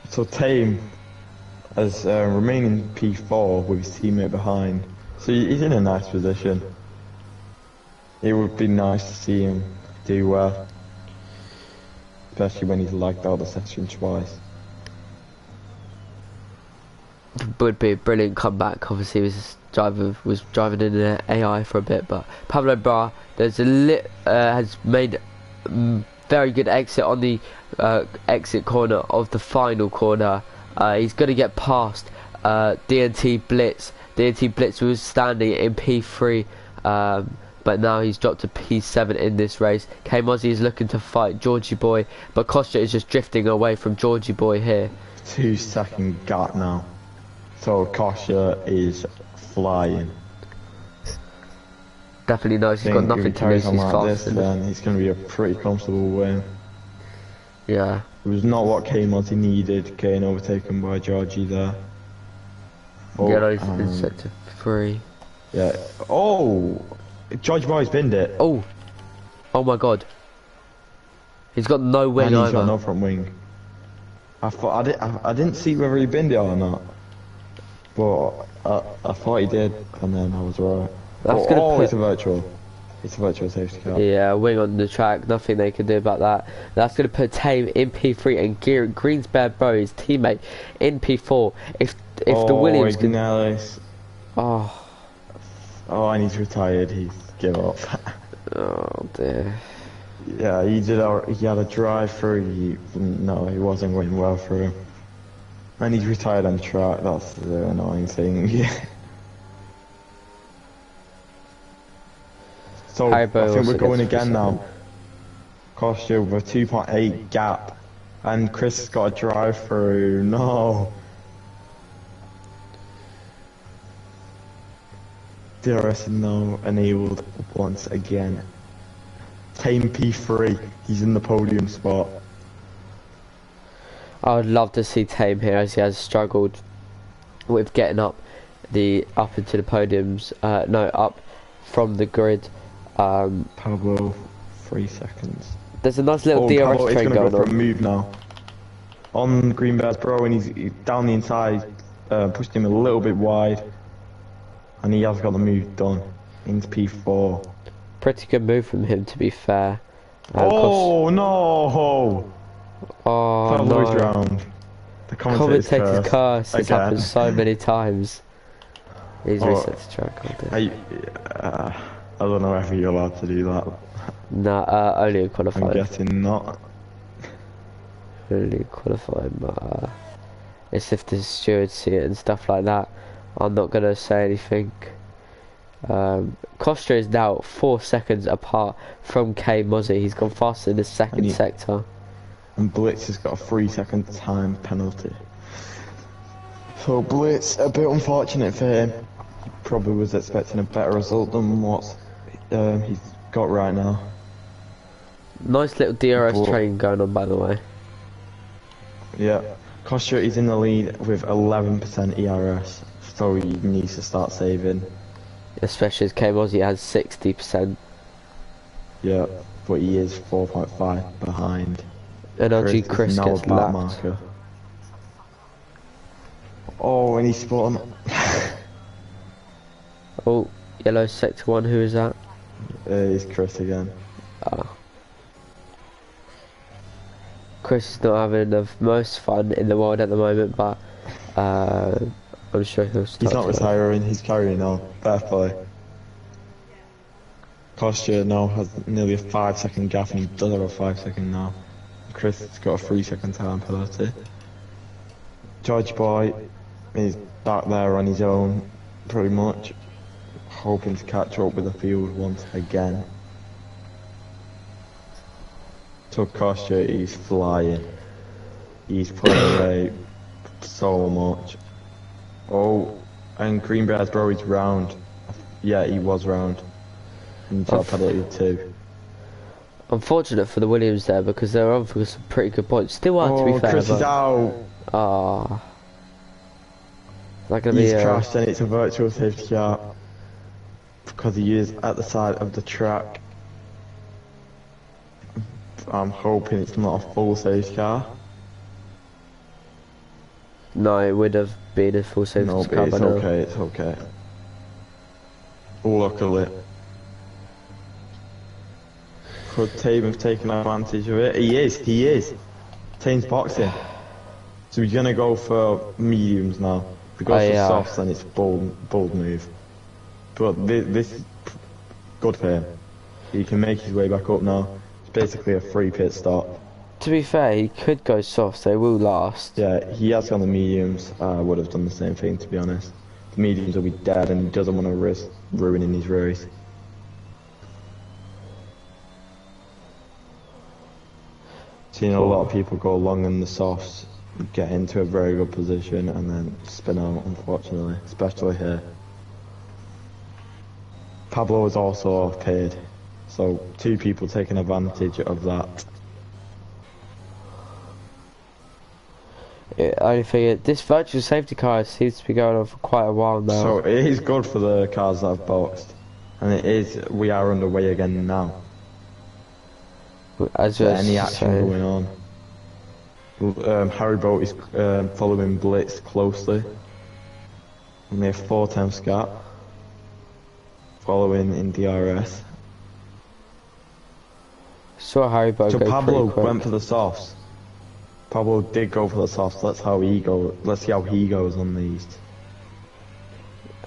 Speaker 2: So Tame has remaining P4 with his teammate behind. So he's in a nice position. It would be nice to see him do well. Especially when he's lagged out the section twice.
Speaker 1: Would be a brilliant comeback. Obviously, his driver was driving in an AI for a bit, but Pablo Bra has made very good exit on the exit corner of the final corner. He's going to get past DNT Blitz. DNT Blitz was standing in P3, but now he's dropped to P7 in this race. K Mozzie is looking to fight Georgie Boy, but Kostya is just drifting away from Georgie Boy here.
Speaker 2: 2-second gap now. So Kostya is flying.
Speaker 1: Definitely knows he's got nothing to lose. He's fast.
Speaker 2: Then it's going to be a pretty comfortable win.
Speaker 1: Yeah.
Speaker 2: It was not what K Mozzie needed, getting overtaken by Georgie there.
Speaker 1: Oh, yeah, he's set to 3.
Speaker 2: Yeah. Oh, Georgie Boy's binned it.
Speaker 1: Oh. Oh my God. He's got no wing
Speaker 2: and he's
Speaker 1: either.
Speaker 2: got no front wing. I didn't see whether he binned it or not. But I thought he did, and then I was right. It's a virtual. It's a virtual safety car.
Speaker 1: Yeah, wing on the track, nothing they can do about that. That's going to put Tame in P3 and Greensbear Bow, his teammate, in P4. If the Williams can... Oh,
Speaker 2: and he's retired. He's give up.
Speaker 1: Oh dear.
Speaker 2: Yeah, he had a drive through. No, he wasn't going well for him. And he's retired on the track. That's the annoying thing. Yeah. So I think we're going again now. Kostya with a 2.8 gap, and Chris has got a drive through. No. DRS now enabled once again. Tame P3. He's in the podium spot.
Speaker 1: I would love to see Tame here, as he has struggled with getting up into the podiums. Up from the grid.
Speaker 2: Pablo, 3 seconds.
Speaker 1: There's a nice little DRS
Speaker 2: Pablo is
Speaker 1: train
Speaker 2: going to go
Speaker 1: going
Speaker 2: for a
Speaker 1: on.
Speaker 2: move now. On Greenbeard's bro, and he's down the inside. Pushed him a little bit wide. And he has got the move done. Into P4.
Speaker 1: Pretty good move from him, to be fair.
Speaker 2: Oh, no!
Speaker 1: Oh,
Speaker 2: Pablo's
Speaker 1: no.
Speaker 2: round. The
Speaker 1: Commentator's curse has
Speaker 2: again.
Speaker 1: happened so many times. He's reset the track.
Speaker 2: I don't know if you're allowed to do that.
Speaker 1: Nah, only in
Speaker 2: I'm
Speaker 1: qualifying.
Speaker 2: guessing not.
Speaker 1: Only qualifying, but it's if the stewards see it and stuff like that. I'm not gonna say anything. Costa is now 4 seconds apart from K Mozzie. He's gone faster in the second sector.
Speaker 2: And Blitz has got a 3-second time penalty. So Blitz, a bit unfortunate for him. Probably was expecting a better result than what he's got right now.
Speaker 1: Nice little DRS train going on, by the way.
Speaker 2: Yeah, Costa is in the lead with 11% ERS, so he needs to start saving.
Speaker 1: Especially as K Mozzie has 60%.
Speaker 2: Yeah, but he is 4.5 behind.
Speaker 1: And LG Chris
Speaker 2: now
Speaker 1: gets
Speaker 2: a back
Speaker 1: lapped.
Speaker 2: marker. Oh, and he's spot him.
Speaker 1: Oh, yellow sector 1, who is that?
Speaker 2: It's Chris again.
Speaker 1: Chris is not having the most fun in the world at the moment, but I'm sure he'll start.
Speaker 2: He's not retiring, he's carrying on. Fair play. Costa now has nearly a 5-second gap, and he does have a 5-second now. Chris has got a 3-second time penalty. George Boy is back there on his own, pretty much, hoping to catch up with the field once again. So Costa, he's flying. He's pulling away so much. Oh, and Greenbeard's bro is round. Yeah, he was round. And that penalty too.
Speaker 1: Unfortunate for the Williams there, because they're on for some pretty good points. Still are, to be fair.
Speaker 2: Chris is out.
Speaker 1: Is that gonna be
Speaker 2: He's crashed, and it's a virtual safety car because he is at the side of the track. I'm hoping it's not a full safety car.
Speaker 1: No, it would have been a full safety
Speaker 2: No,
Speaker 1: car.
Speaker 2: but it's okay, it's okay. Luckily. Could Tame have taken advantage of it? He is. Tame's boxing. So he's gonna go for mediums now. If he goes for softs, then it's bold move. But this is good for him. He can make his way back up now. It's basically a free pit stop.
Speaker 1: To be fair, he could go soft, they will last.
Speaker 2: Yeah, he has gone the mediums. I would have done the same thing, to be honest. The mediums will be dead, and he doesn't want to risk ruining his race. Seen a lot of people go long in the softs, get into a very good position, and then spin out, unfortunately, especially here. Pablo is also paid, so 2 people taking advantage of that.
Speaker 1: Only thing, this virtual safety car seems to be going on for quite a while now.
Speaker 2: So it is good for the cars that have boxed, and we are underway again now.
Speaker 1: As
Speaker 2: any action going on. Harry Boat is following Blitz closely. And they have 4 gap. Following in DRS.
Speaker 1: Saw Harry Boat
Speaker 2: So
Speaker 1: go
Speaker 2: Pablo
Speaker 1: pretty quick.
Speaker 2: went for the softs. Pablo did go for the softs. Let's see how he goes on these.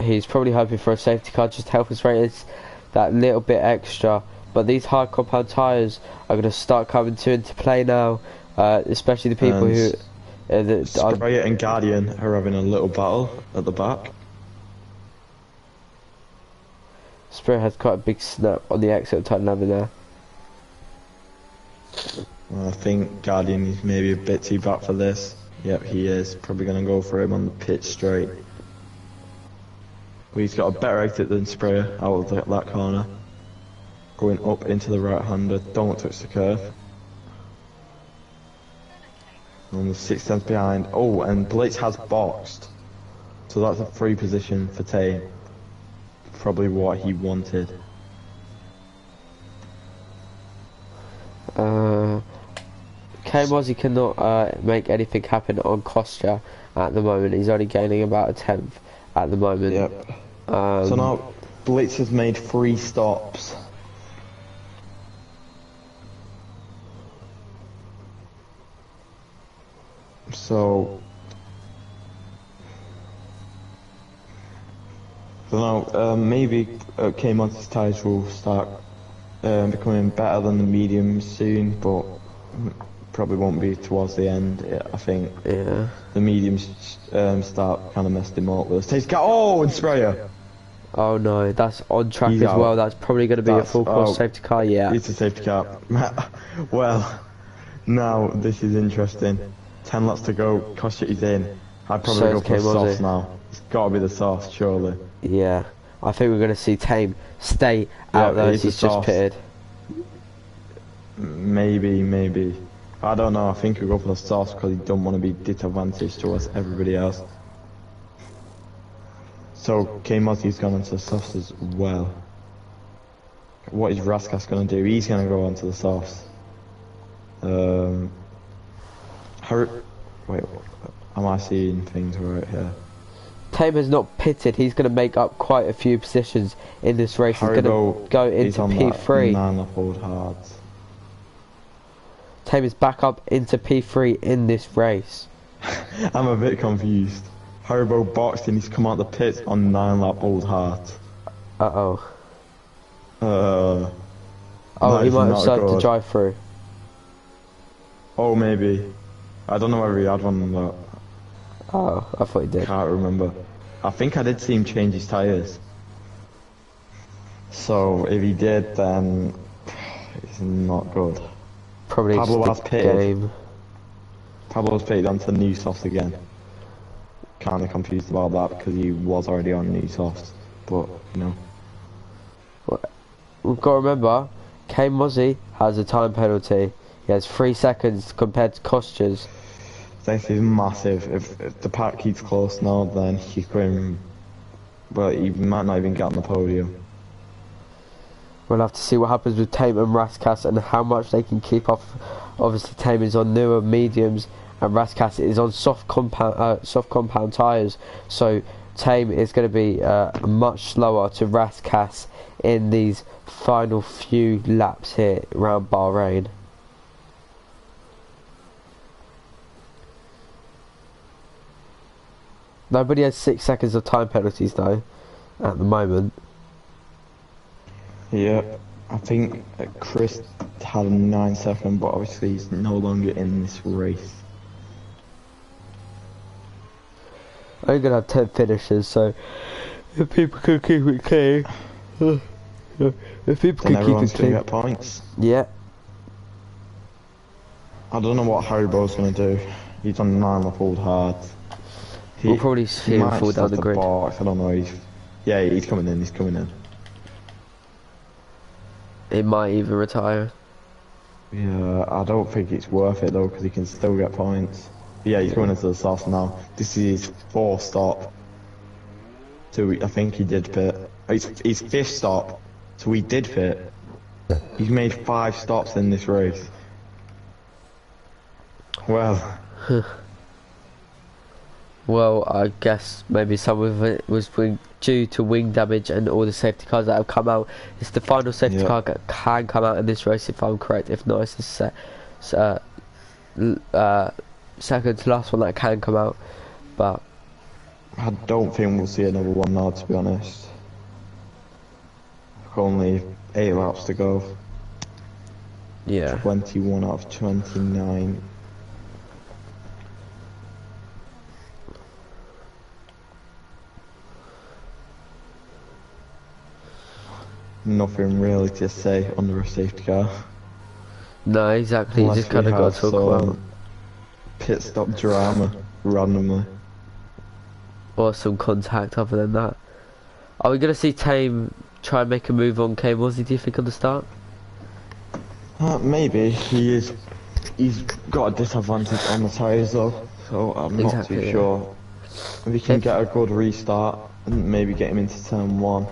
Speaker 1: He's probably hoping for a safety car just to help his race that little bit extra. But these hard compound tyres are going to start coming into play now, especially the people who...
Speaker 2: Sprayer and Guardian are having a little battle at the back.
Speaker 1: Sprayer has quite a big snap on the exit turn level there.
Speaker 2: I think Guardian is maybe a bit too back for this. Yep, he is. Probably going to go for him on the pitch straight. But he's got a better exit than Sprayer out of that corner. Going up into the right-hander, don't touch the curve. And the 6 tenths behind. Oh, and Blitz has boxed. So that's a free position for Tame. probably what he wanted.
Speaker 1: K-Mozzie cannot make anything happen on Kostya at the moment. He's only gaining about a tenth at the moment.
Speaker 2: Yep. So now Blitz has made 3 stops. So now maybe K-Mozzie's tyres will start becoming better than the mediums soon, but probably won't be towards the end. I think
Speaker 1: Yeah.
Speaker 2: the mediums start kind of messing him up with his oh, and sprayer.
Speaker 1: Oh no, that's on track
Speaker 2: He's
Speaker 1: as
Speaker 2: out.
Speaker 1: well. That's probably going to be a
Speaker 2: That's-
Speaker 1: full course
Speaker 2: oh,
Speaker 1: safety car. Yeah.
Speaker 2: It's a safety car. Well, now this is interesting. 10 laps to go. Kostya is in. I'd probably
Speaker 1: So
Speaker 2: go
Speaker 1: is
Speaker 2: for the
Speaker 1: K-Mozzie.
Speaker 2: sauce now. It's got to be the sauce, surely.
Speaker 1: Yeah. I think we're going to see Tame stay out
Speaker 2: Yeah,
Speaker 1: there
Speaker 2: it
Speaker 1: as
Speaker 2: is
Speaker 1: he's
Speaker 2: the
Speaker 1: just
Speaker 2: sauce.
Speaker 1: pitted.
Speaker 2: Maybe. I don't know. I think he'll go for the sauce because he don't want to be disadvantaged towards everybody else. So K-Mozzie's gone onto the sauce as well. What is Raskas going to do? He's going to go onto the sauce. Wait, am I seeing things right here?
Speaker 1: Tame has not pitted. He's going to make up quite a few positions in this race. He's going to go
Speaker 2: is
Speaker 1: into
Speaker 2: on
Speaker 1: P3.
Speaker 2: 9 lap old hards.
Speaker 1: Tame is back up into P3 in this race.
Speaker 2: I'm a bit confused. Haribo boxed and he's come out the pits on 9 lap old heart.
Speaker 1: Uh-oh.
Speaker 2: Oh,
Speaker 1: Oh, he might have started to drive through.
Speaker 2: Oh, maybe. I don't know whether he had one or not.
Speaker 1: Oh, I thought he did.
Speaker 2: Can't remember. I think I did see him change his tyres. So if he did, then it's not good.
Speaker 1: Probably
Speaker 2: Pablo
Speaker 1: just
Speaker 2: has
Speaker 1: the
Speaker 2: pitted.
Speaker 1: game.
Speaker 2: Pablo's pitted onto the new softs again. Kinda confused about that because he was already on new softs. But, you know.
Speaker 1: We've got to remember, K-Mozzie has a time penalty. He has 3 seconds compared to Kostya's.
Speaker 2: This is massive. If the pack keeps close now, then he's going. But he might not even get on the podium.
Speaker 1: We'll have to see what happens with Tame and Raskas and how much they can keep off. Obviously, Tame is on newer mediums and Raskas is on soft compound tyres. So Tame is going to be much slower to Raskas in these final few laps here around Bahrain. Nobody has 6 seconds of time penalties though, at the moment.
Speaker 2: Yeah, I think Chris had a 9-second, but obviously he's no longer in this race.
Speaker 1: I'm gonna have 10 finishes, so if people can keep it clean, if people
Speaker 2: Then
Speaker 1: can keep
Speaker 2: everyone's
Speaker 1: it
Speaker 2: going
Speaker 1: clean,
Speaker 2: to get points.
Speaker 1: yeah.
Speaker 2: I don't know what Haribo's going to do. He's on 9 lap old hard.
Speaker 1: We'll probably see him
Speaker 2: might
Speaker 1: fall down
Speaker 2: stop
Speaker 1: the grid.
Speaker 2: box. I don't know. He's coming in. He's coming in.
Speaker 1: It might even retire.
Speaker 2: Yeah, I don't think it's worth it though because he can still get points. Yeah, he's going into the sauce now. This is his 4th stop. So I think he did pit. His 5th stop. So he did pit. He's made 5 stops in this race. Well.
Speaker 1: Well, I guess maybe some of it was due to wing damage and all the safety cars that have come out. It's the final safety car that can come out in this race, if I'm correct. If not, it's the second to last one that can come out. But
Speaker 2: I don't think we'll see another one now, to be honest. Only 8 laps to go.
Speaker 1: yeah,
Speaker 2: 21 out of 29. Nothing really to say under a safety car.
Speaker 1: no, exactly. You
Speaker 2: Unless
Speaker 1: just kind of
Speaker 2: we
Speaker 1: got
Speaker 2: have
Speaker 1: to talk about,
Speaker 2: some pit stop drama randomly.
Speaker 1: or some contact other than that. Are we gonna see Tame try and make a move on K-Mozzie, do you think, on the start?
Speaker 2: Maybe he's got a disadvantage on the tyres though, so I'm not too sure. If he can get a good restart and maybe get him into turn 1.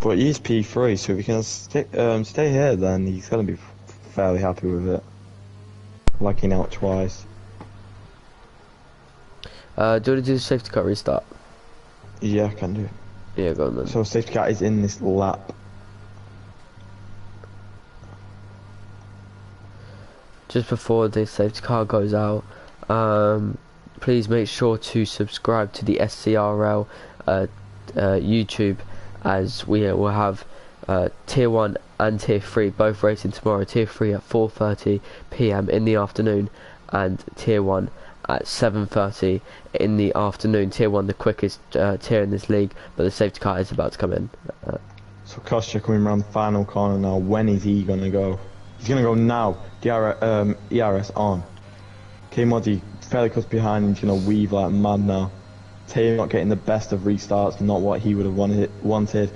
Speaker 2: But he's P3, so if he can stay here, then he's gonna be fairly happy with it. Lacking out twice.
Speaker 1: Do you want to do the safety car restart?
Speaker 2: Yeah, I can do.
Speaker 1: Yeah, go on then.
Speaker 2: So safety car is in this lap.
Speaker 1: Just before the safety car goes out, please make sure to subscribe to the SCRL YouTube, as we will have Tier 1 and Tier 3 both racing tomorrow. Tier 3 at 4:30 PM in the afternoon, and Tier 1 at 7:30 in the afternoon. Tier 1 the quickest tier in this league, but the safety car is about to come in.
Speaker 2: So Kostya coming around the final corner now. When is he gonna go? He's gonna go now. ERS on. K-Moddy fairly close behind him. He's gonna weave like mad now. Taylor not getting the best of restarts, not what he would have wanted.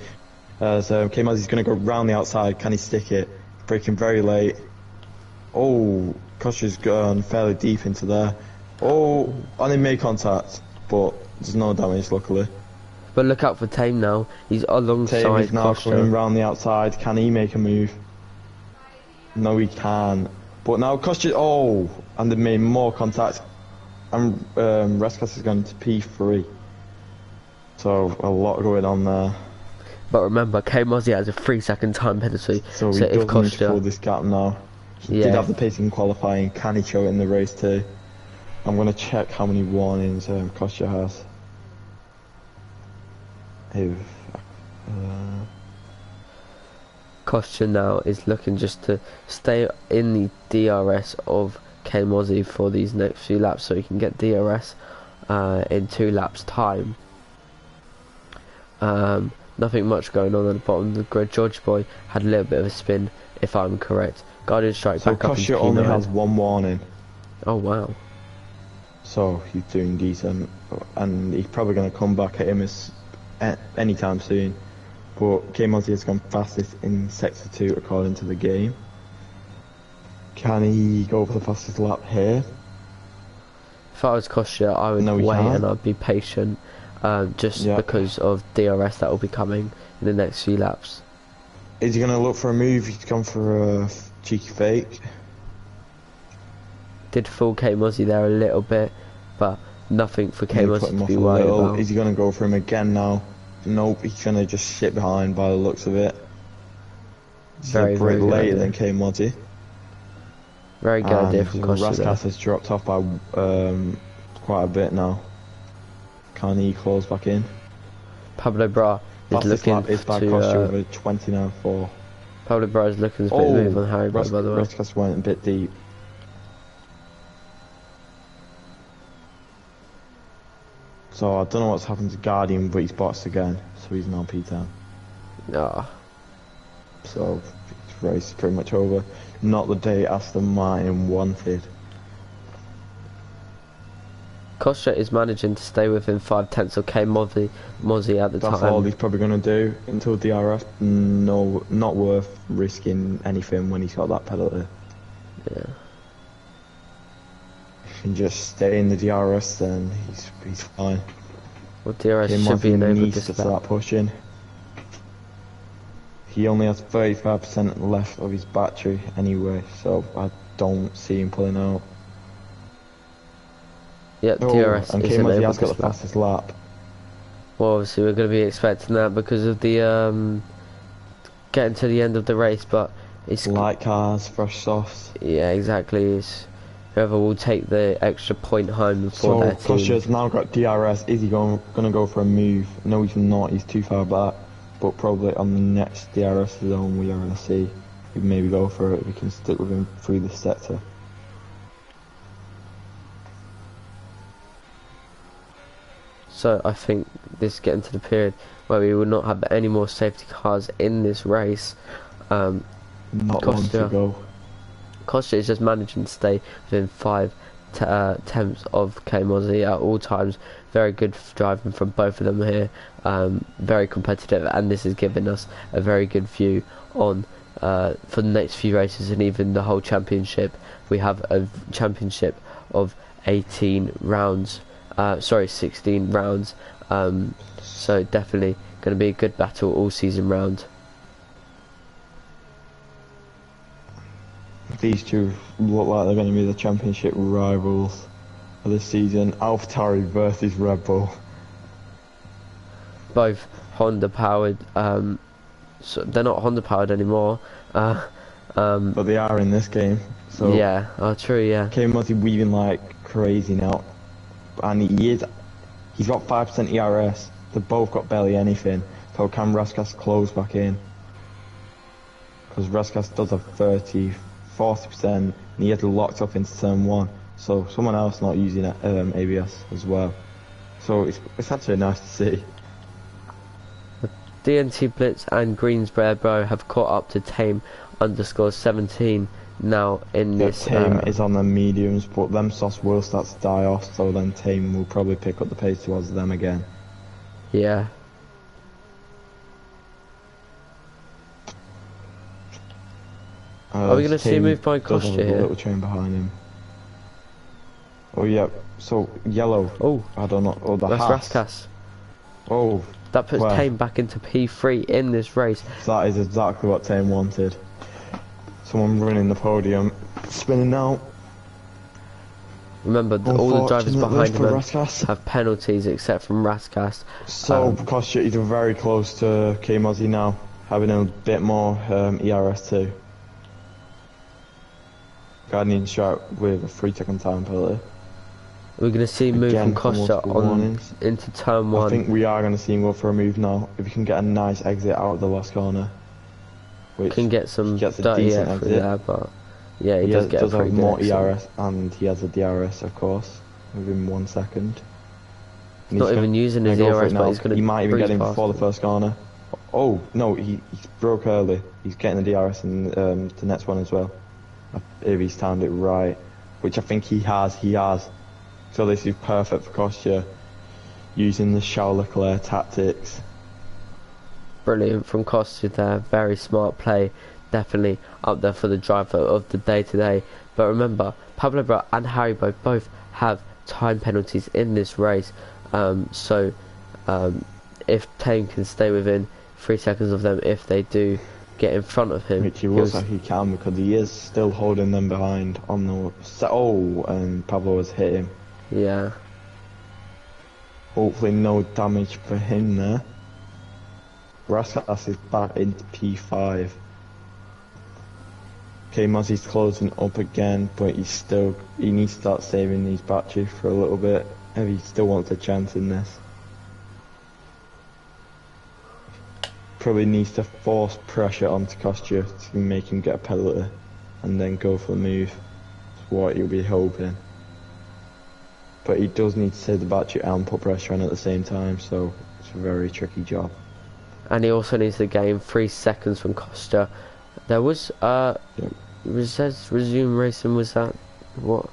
Speaker 2: So K-Moddy's gonna go round the outside. Can he stick it? Braking very late. Oh, Kostya's gone fairly deep into there. Oh, and he made contact, but there's no damage luckily.
Speaker 1: But look out for Tame now. He's alongside
Speaker 2: Tame is now
Speaker 1: Kostya.
Speaker 2: coming round the outside. Can he make a move? No, he can. But now Kostya, oh, and they made more contact. And Rescas is going to P3. So a lot going on there.
Speaker 1: But remember, K-Mozzie has a 3-second time penalty.
Speaker 2: So he
Speaker 1: if
Speaker 2: does need to pull this gap now. He did have the pace in qualifying. Can he show it in the race too? I'm going to check how many warnings Kostya has.
Speaker 1: Kostya now is looking just to stay in the DRS of K-Mozzie for these next few laps, so he can get DRS in 2 laps time. Nothing much going on at the bottom of the grid. George Boy had a little bit of a spin, if I'm correct. Guardian Strike
Speaker 2: so
Speaker 1: back up into
Speaker 2: Kostya only has 1 warning.
Speaker 1: Oh wow.
Speaker 2: So he's doing decent, and he's probably going to come back at him anytime soon. But K-Mozzie has gone fastest in Sector 2 according to the game. Can he go for the fastest lap here?
Speaker 1: If I was Kostya, I would wait and I'd be patient, just because of DRS that will be coming in the next few laps.
Speaker 2: Is he going to look for a move? He's gone for a cheeky fake.
Speaker 1: Did fool K-Mozzie there a little bit, but nothing for K-Mozzie to be worried about.
Speaker 2: Is he going to go for him again now? Nope, he's going to just sit behind by the looks of it.
Speaker 1: Very
Speaker 2: later than K-Mozzie.
Speaker 1: Very good idea from Kostya.
Speaker 2: Raskas has dropped off by quite a bit now. Can he close back in?
Speaker 1: Pablo Bra is looking
Speaker 2: to Kostya with a 29.4.
Speaker 1: Pablo Bra is looking for a bit of move on Harry, by the way.
Speaker 2: Raskas went a bit deep. So I don't know what's happened to Guardian, but he's boxed again, so he's now P10.
Speaker 1: Ah.
Speaker 2: So the race is pretty much over. Not the day Aston Martin wanted.
Speaker 1: Kostya is managing to stay within 5/10 of K-Mozzie at the time.
Speaker 2: That's all he's probably going to do until DRS. No, not worth risking anything when he's got that penalty.
Speaker 1: Yeah.
Speaker 2: If he can just stay in the DRS, then he's fine.
Speaker 1: Well, DRS should be enabled
Speaker 2: needs to start pushing. He only has 35% left of his battery anyway, so I don't see him pulling out.
Speaker 1: Yep, DRS
Speaker 2: and
Speaker 1: is
Speaker 2: K-Mozzie
Speaker 1: enabled
Speaker 2: has got the fastest lap.
Speaker 1: Well, obviously we're going to be expecting that because of the getting to the end of the race, but it's
Speaker 2: light cars, fresh softs.
Speaker 1: Yeah, exactly. It's whoever will take the extra point home for their team.
Speaker 2: So Kostya's now got DRS. Is he going to go for a move? No, he's not. He's too far back. But probably on the next DRS zone we are going to see. We maybe go for it. We can stick with him through the sector.
Speaker 1: So I think this is getting to the period where we will not have any more safety cars in this race.
Speaker 2: Not long to go.
Speaker 1: Kostya is just managing to stay within 5/10 of K-Mozzie at all times. Very good driving from both of them here. Very competitive, and this is giving us a very good view on for the next few races and even the whole championship. We have a championship of 18 rounds. 16 rounds. So definitely going to be a good battle all season round.
Speaker 2: These two look like they're going to be the championship rivals of this season. AlphaTauri versus Red Bull.
Speaker 1: Both Honda powered. So they're not Honda powered anymore.
Speaker 2: But they are in this game. So
Speaker 1: yeah, true, yeah.
Speaker 2: K-Muzzy weaving like crazy now, and he's got 5% ERS. They've both got barely anything. So can Raskas close back in? Because Raskas does have 40%, and he has locked up into turn 1. So someone else not using ABS as well. So it's actually nice to see.
Speaker 1: DNT Blitz and Greensboro Bro have caught up to Tame_17 now in this.
Speaker 2: Tame is on the mediums, but them sauce will start to die off, so then Tame will probably pick up the pace towards them again.
Speaker 1: Yeah. Are we going to see a move by Kostya here?
Speaker 2: A little train behind him. Oh yeah, so yellow.
Speaker 1: Oh,
Speaker 2: I don't know. Oh,
Speaker 1: that's Raskas.
Speaker 2: Oh.
Speaker 1: That puts Tame back into P3 in this race.
Speaker 2: That is exactly what Tame wanted. Someone running the podium, spinning now.
Speaker 1: Remember, all the drivers behind him have penalties except from Raskas.
Speaker 2: So, Kostya is very close to K-Muzzy now, having a bit more ERS too. Guardian strike with a 3-second time penalty.
Speaker 1: We're going to see him move from Kostya on into turn 1.
Speaker 2: I think we are going to see him go for a move now. If he can get a nice exit out of the last corner.
Speaker 1: Which can get some dirty exit there, but yeah, he does
Speaker 2: have more ERS, and he has a DRS, of course, within 1 second.
Speaker 1: He's not even using his ERS, but he's going to.
Speaker 2: He might even get him before the first corner. Oh no, he's broke early. He's getting the DRS in the next one as well. If he's timed it right, which I think he has. So this is perfect for Kostya, using the Charles Leclerc tactics.
Speaker 1: Brilliant from Kostya there, very smart play, definitely up there for the driver of the day today. But remember, Pablo Bro and Haribo both have time penalties in this race, so if Tame can stay within 3 seconds of them, if they do get in front of him,
Speaker 2: which he looks like he can, because he is still holding them behind on the and Pablo has hit him.
Speaker 1: Yeah.
Speaker 2: Hopefully no damage for him there. Raskas is back into P5. K-Muzzy's closing up again, but he needs to start saving these batteries for a little bit if he still wants a chance in this. Probably needs to force pressure onto Kostya to make him get a penalty and then go for the move. That's what he'll be hoping. But he does need to save the battery and put pressure on at the same time, so it's a very tricky job.
Speaker 1: And he also needs to gain 3 seconds from Kostya. There was it says resume racing, was that what?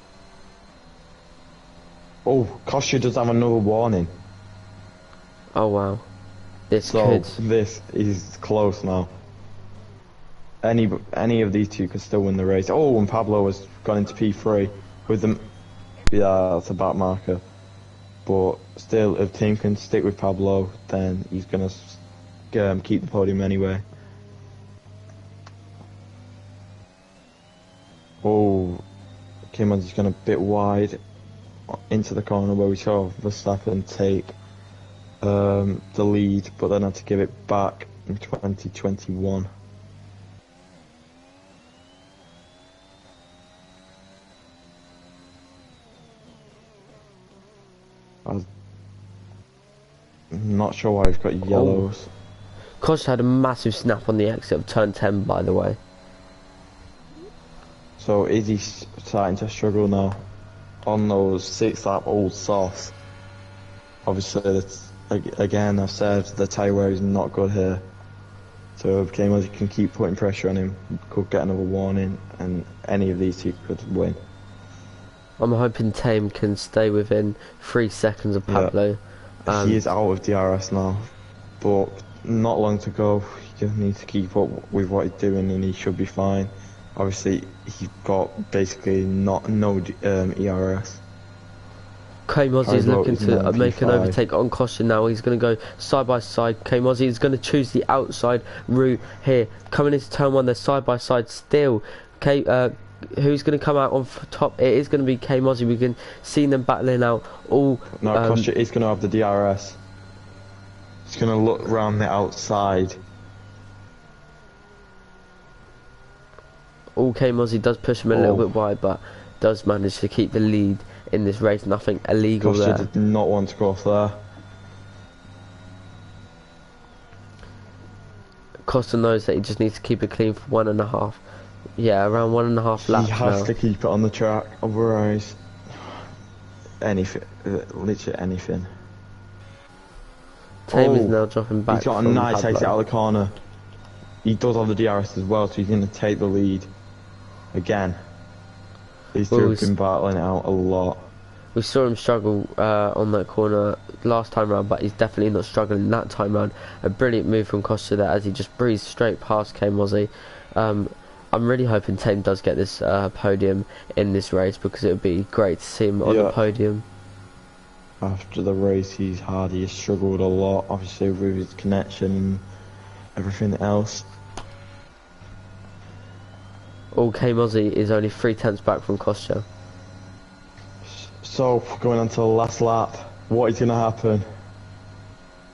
Speaker 2: Oh, Kostya does have another warning.
Speaker 1: Oh wow. This
Speaker 2: is close now. Any of these two could still win the race. Oh, and Pablo has gone into P3 with them. Yeah, that's a back marker. But still, if Tame can stick with Pablo, then he's gonna keep the podium anyway. Oh, K-Muzzy's gone a bit wide into the corner where we saw Verstappen take the lead, but then had to give it back in 2021. I'm not sure why he's got yellows.
Speaker 1: Kostya had a massive snap on the exit of turn 10, by the way.
Speaker 2: So is he starting to struggle now on those 6-lap old softs? Obviously, that's, again, I've said the tyre wear is not good here. So if K-Muzzy can keep putting pressure on him, could get another warning, and any of these two could win.
Speaker 1: I'm hoping Tame can stay within 3 seconds of Pablo.
Speaker 2: Yeah. He is out of DRS now, but not long to go. He just needs to keep up with what he's doing, and he should be fine. Obviously, he's got basically no ERS.
Speaker 1: Mozzie is looking to
Speaker 2: in
Speaker 1: make an
Speaker 2: P5.
Speaker 1: overtake on Kostya now. He's going to go side by side. Mozzie is going to choose the outside route here. Coming into turn 1, they're side by side still. Who's going to come out on top? It is going to be Mozzie. We can see them battling out all.
Speaker 2: No, Kostya is going to have the DRS. He's going to look round the outside.
Speaker 1: All Mozzie does push him a little bit wide, but does manage to keep the lead in this race. Nothing illegal
Speaker 2: Kostya
Speaker 1: there.
Speaker 2: did not want to go off there.
Speaker 1: Costa knows that he just needs to keep it clean for 1.5. Yeah, around 1.5 laps.
Speaker 2: He has
Speaker 1: now.
Speaker 2: to keep it on the track, otherwise, anything, literally anything.
Speaker 1: Tame is now dropping back.
Speaker 2: He's got a nice exit out of the corner. He does have the DRS as well, so he's going to take the lead again. These two have been battling it out a lot.
Speaker 1: We saw him struggle on that corner last time round, but he's definitely not struggling that time round. A brilliant move from Costa there as he just breezed straight past Mozzie. I'm really hoping Tame does get this podium in this race, because it would be great to see him on the podium.
Speaker 2: After the race he has struggled a lot, obviously with his connection and everything else.
Speaker 1: All Mozzie is only 3/10 back from Kostya.
Speaker 2: So, going on to the last lap, what is going to happen?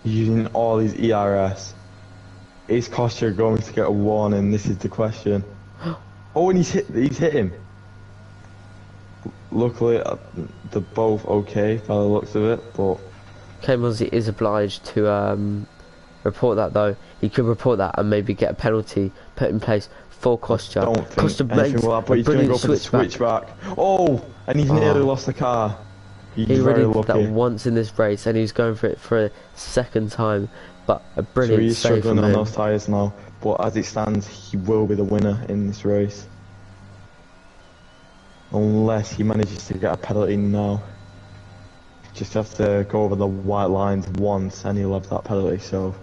Speaker 2: Using all his ERS. Is Kostya going to get a warning? This is the question. Oh, and he's hit him. Luckily, they're both okay by the looks of it, but...
Speaker 1: Mozzie is obliged to report that though. He could report that and maybe get a penalty put in place for Kostya.
Speaker 2: I don't think anything will happen, but he's going to go for the switchback. Oh, and he's nearly lost the car.
Speaker 1: He already did that once in this race, and he's going for it for a second time. But a brilliant
Speaker 2: save. So he's struggling
Speaker 1: on
Speaker 2: those tyres now, but as it stands, he will be the winner in this race. Unless he manages to get a penalty now. Just have to go over the white lines once and he'll have that penalty, so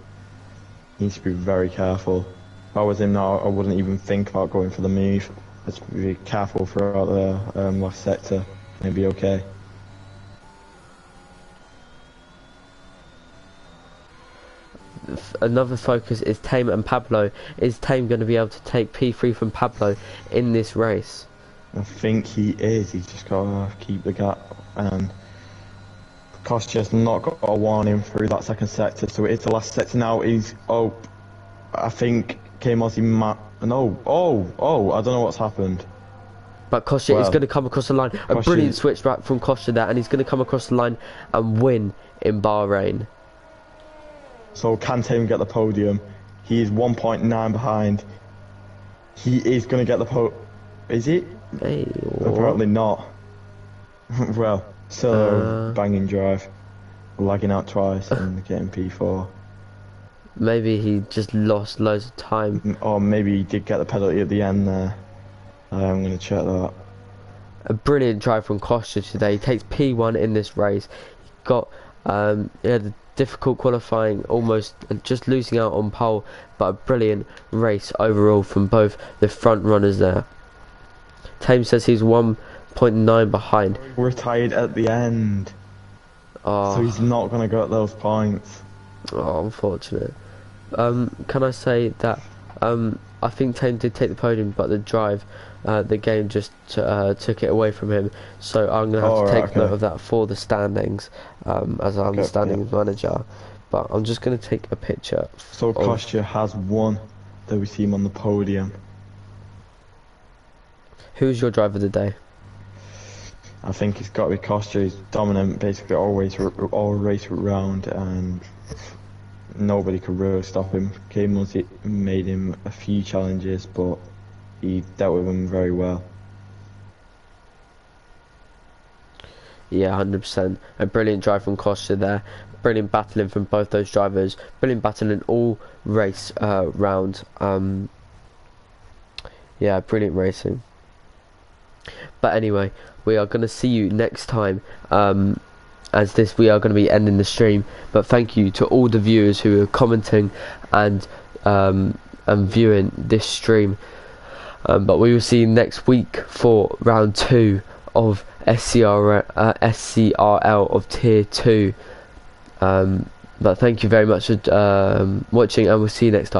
Speaker 2: he needs to be very careful. If I was him now, I wouldn't even think about going for the move. Just be careful throughout the last sector, and it'll be okay.
Speaker 1: Another focus is Tame and Pablo. Is Tame going to be able to take P3 from Pablo in this race?
Speaker 2: I think he is. He's just got to keep the gap, and Kostya's not got a warning through that second sector, so it is the last sector now. I think Mozzie I don't know what's happened.
Speaker 1: But Kostya is going to come across the line. A brilliant switch back from Kostya there, and he's going to come across the line and win in Bahrain.
Speaker 2: So can Tame get the podium? He is 1.9 behind. He is going to get the Is it?
Speaker 1: Hey,
Speaker 2: apparently not. Well, still a banging drive. Lagging out twice and getting P4.
Speaker 1: Maybe he just lost loads of time.
Speaker 2: Or maybe he did get the penalty at the end there. I'm going to check that.
Speaker 1: A brilliant drive from Kostya today. He takes P1 in this race. He got he had a difficult qualifying, almost just losing out on pole, but a brilliant race overall from both the front runners there. Tame says he's 1.9 behind.
Speaker 2: Retired at the end. So he's not going to get those points.
Speaker 1: Oh, unfortunate. Can I say that I think Tame did take the podium, but the drive, the game just took it away from him. So I'm going to have to take note of that for the standings, as I'm the standings manager. But I'm just going to take a picture.
Speaker 2: So Kostya has won. There we see him on the podium.
Speaker 1: Who's your driver of the day?
Speaker 2: I think it's got to be Kostya. He's dominant basically all race round, and nobody could really stop him. Mozzie made him a few challenges, but he dealt with them very well.
Speaker 1: Yeah, 100%. A brilliant drive from Kostya there. Brilliant battling from both those drivers. Brilliant battling all race round. Yeah, brilliant racing. But anyway, we are going to see you next time. As we are going to be ending the stream. But thank you to all the viewers who are commenting and viewing this stream. But we will see you next week for round 2 of SCRL of Tier 2. But thank you very much for watching, and we'll see you next time.